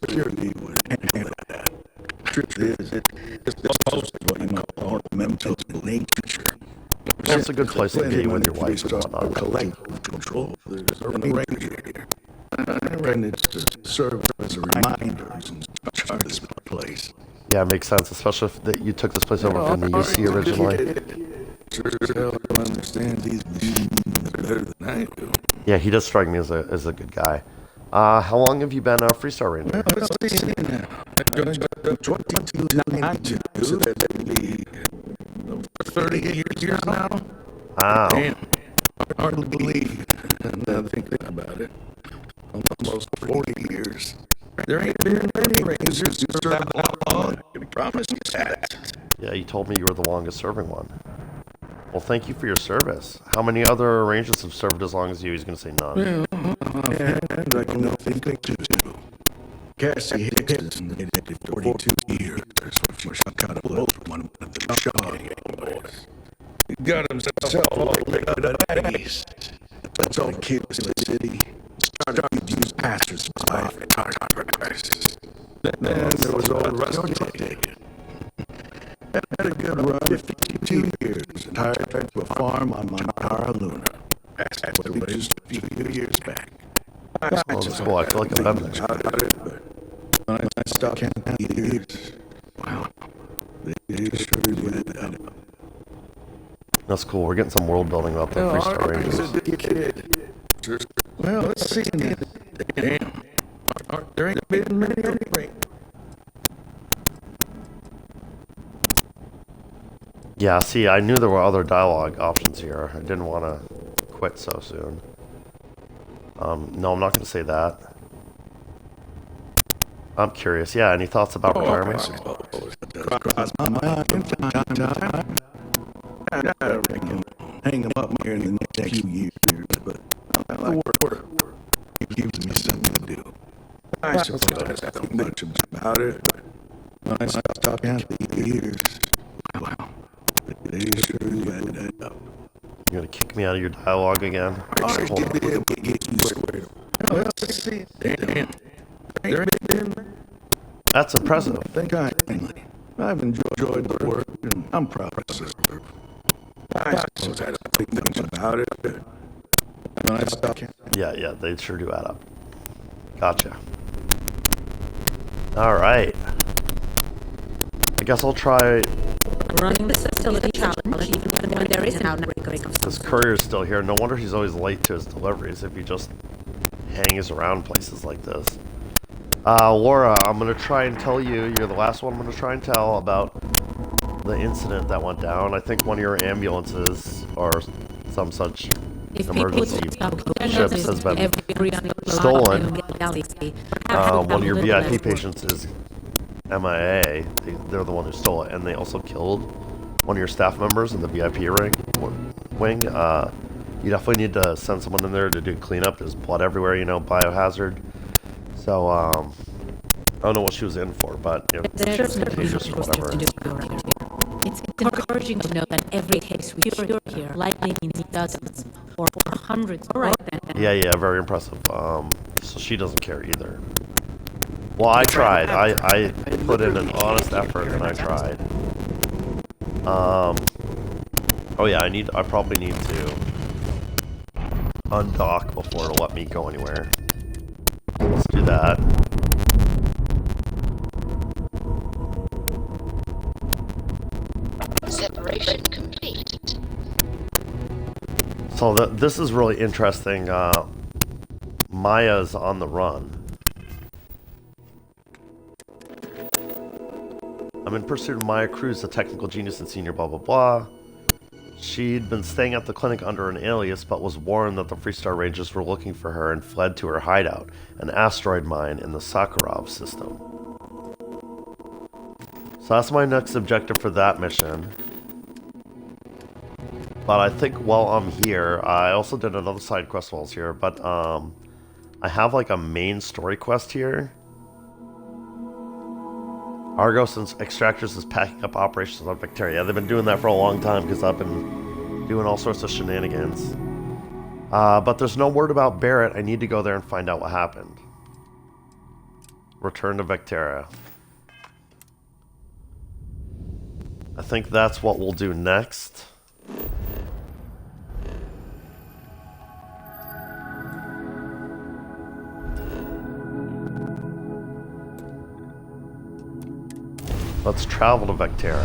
Security would handle that. Truth is, it's supposed to be what you might call ornamental in nature. That's a good place to be with your wife and whatnot. Collective control. There's a ranger here. And it's to serve as a reminder and charge this place. Yeah, it makes sense, especially if you took this place over from the UC originally. Sure as hell don't understand these machines better than I do. Yeah, he does strike me as a good guy. How long have you been a Freestar Ranger? Well, let's see now. I joined 2292, so that'd be 38 years now. Wow. Damn, hard to believe. Now thinking about it. Almost 40 years. There ain't been many rangers who served outlaw Promise you that. Yeah, you told me you were the longest serving one. Well, thank you for your service. How many other Rangers have served as long as you? He's going to say none. I reckon they'll think they do. Cassie Hicks did it for 42 years. She got a blow from one of the Shaw boys. He got himself all licked out at east. That's all kids in the city. Started to use pastors to buy for target prices. Then there was old Rusty Ticket. Had a good run for 52 years. Retired to a farm on Monara Luna. That's what it was just a few years back. Oh, that's cool. I feel like I've been there. When I stopped counting years, wow, they sure do add up. That's cool. We're getting some world building up there. 3-star Rangers. Well, let's see. Damn. There ain't been many of them. Yeah, see, I knew there were other dialogue options here. I didn't want to quit so soon. No, I'm not going to say that. I'm curious. Yeah, any thoughts about retirement? Cross my mind from time to time. I reckon hang them up here in the next few years, but I like work. It gives me something to do. I suppose I don't think much about it, but when I stop counting the years, wow, they sure do add up. You're going to kick me out of your dialogue again? I should be able to get you squared. Well, let's see. Damn. That's impressive. I've enjoyed the work, and I'm proud of it. I suppose I don't think much about it. When I stop counting. Yeah, they sure do add up. Gotcha. Alright. I guess I'll try... Running this facility challenge, even when there is an outbreak of... This courier's still here. No wonder he's always late to his deliveries if he just hangs around places like this. Laura, I'm going to try and tell you, you're the last one I'm going to try and tell about the incident that went down. I think one of your ambulances or some such emergency ships has been stolen. One of your VIP patients is MIA. They're the one who stole it, and they also killed one of your staff members in the VIP wing. You definitely need to send someone in there to do cleanup. There's blood everywhere, you know, biohazard. So, I don't know what she was in for, but you know, contagious or whatever. It's encouraging to know that every case we cure here likely means dozens or hundreds. Yeah, very impressive. So she doesn't care either. Well, I tried. I put in an honest effort, and I tried. Oh yeah, I probably need to undock before it'll let me go anywhere. Let's do that. Separation complete. So this is really interesting. Maya's on the run. I'm in pursuit of Maya Cruz, a technical genius and senior blah blah blah. She'd been staying at the clinic under an alias, but was warned that the Freestar Rangers were looking for her and fled to her hideout, an asteroid mine in the Sakharov system. So that's my next objective for that mission. But I think while I'm here, I also did another side quest while I was here, but I have like a main story quest here. Argos and Extractors is packing up operations on Victoria. Yeah, they've been doing that for a long time because I've been doing all sorts of shenanigans. But there's no word about Barrett. I need to go there and find out what happened. Return to Victoria. I think that's what we'll do next. Let's travel to Vectera.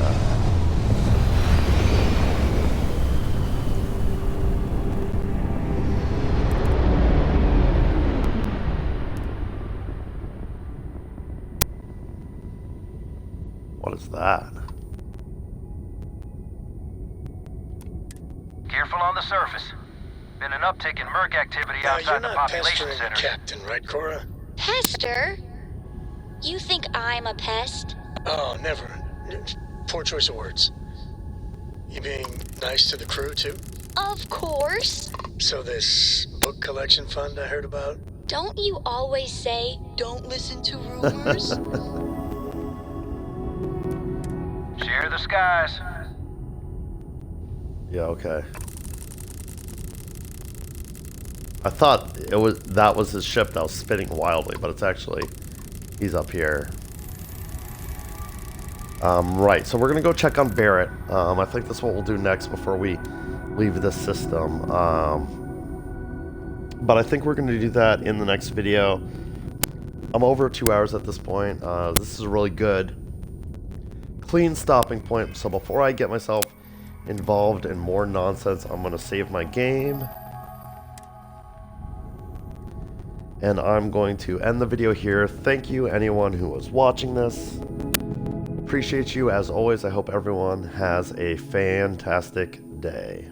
What is that? Careful on the surface. Been an uptick in Merc activity outside the population You're not center. Captain, right, Cora? Pester? You think I'm a pest? Oh, never. Poor choice of words. You being nice to the crew, too? Of course. So this book collection fund I heard about? Don't you always say, don't listen to rumors? Share the skies. Yeah, okay. I thought that was his ship that was spinning wildly, but it's actually, he's up here. Right, so we're gonna go check on Barrett. I think that's what we'll do next before we leave this system. But I think we're gonna do that in the next video. I'm over 2 hours at this point. This is a really good, clean stopping point. So before I get myself involved in more nonsense, I'm gonna save my game. And I'm going to end the video here. Thank you anyone who was watching this. Appreciate you as always. I hope everyone has a fantastic day.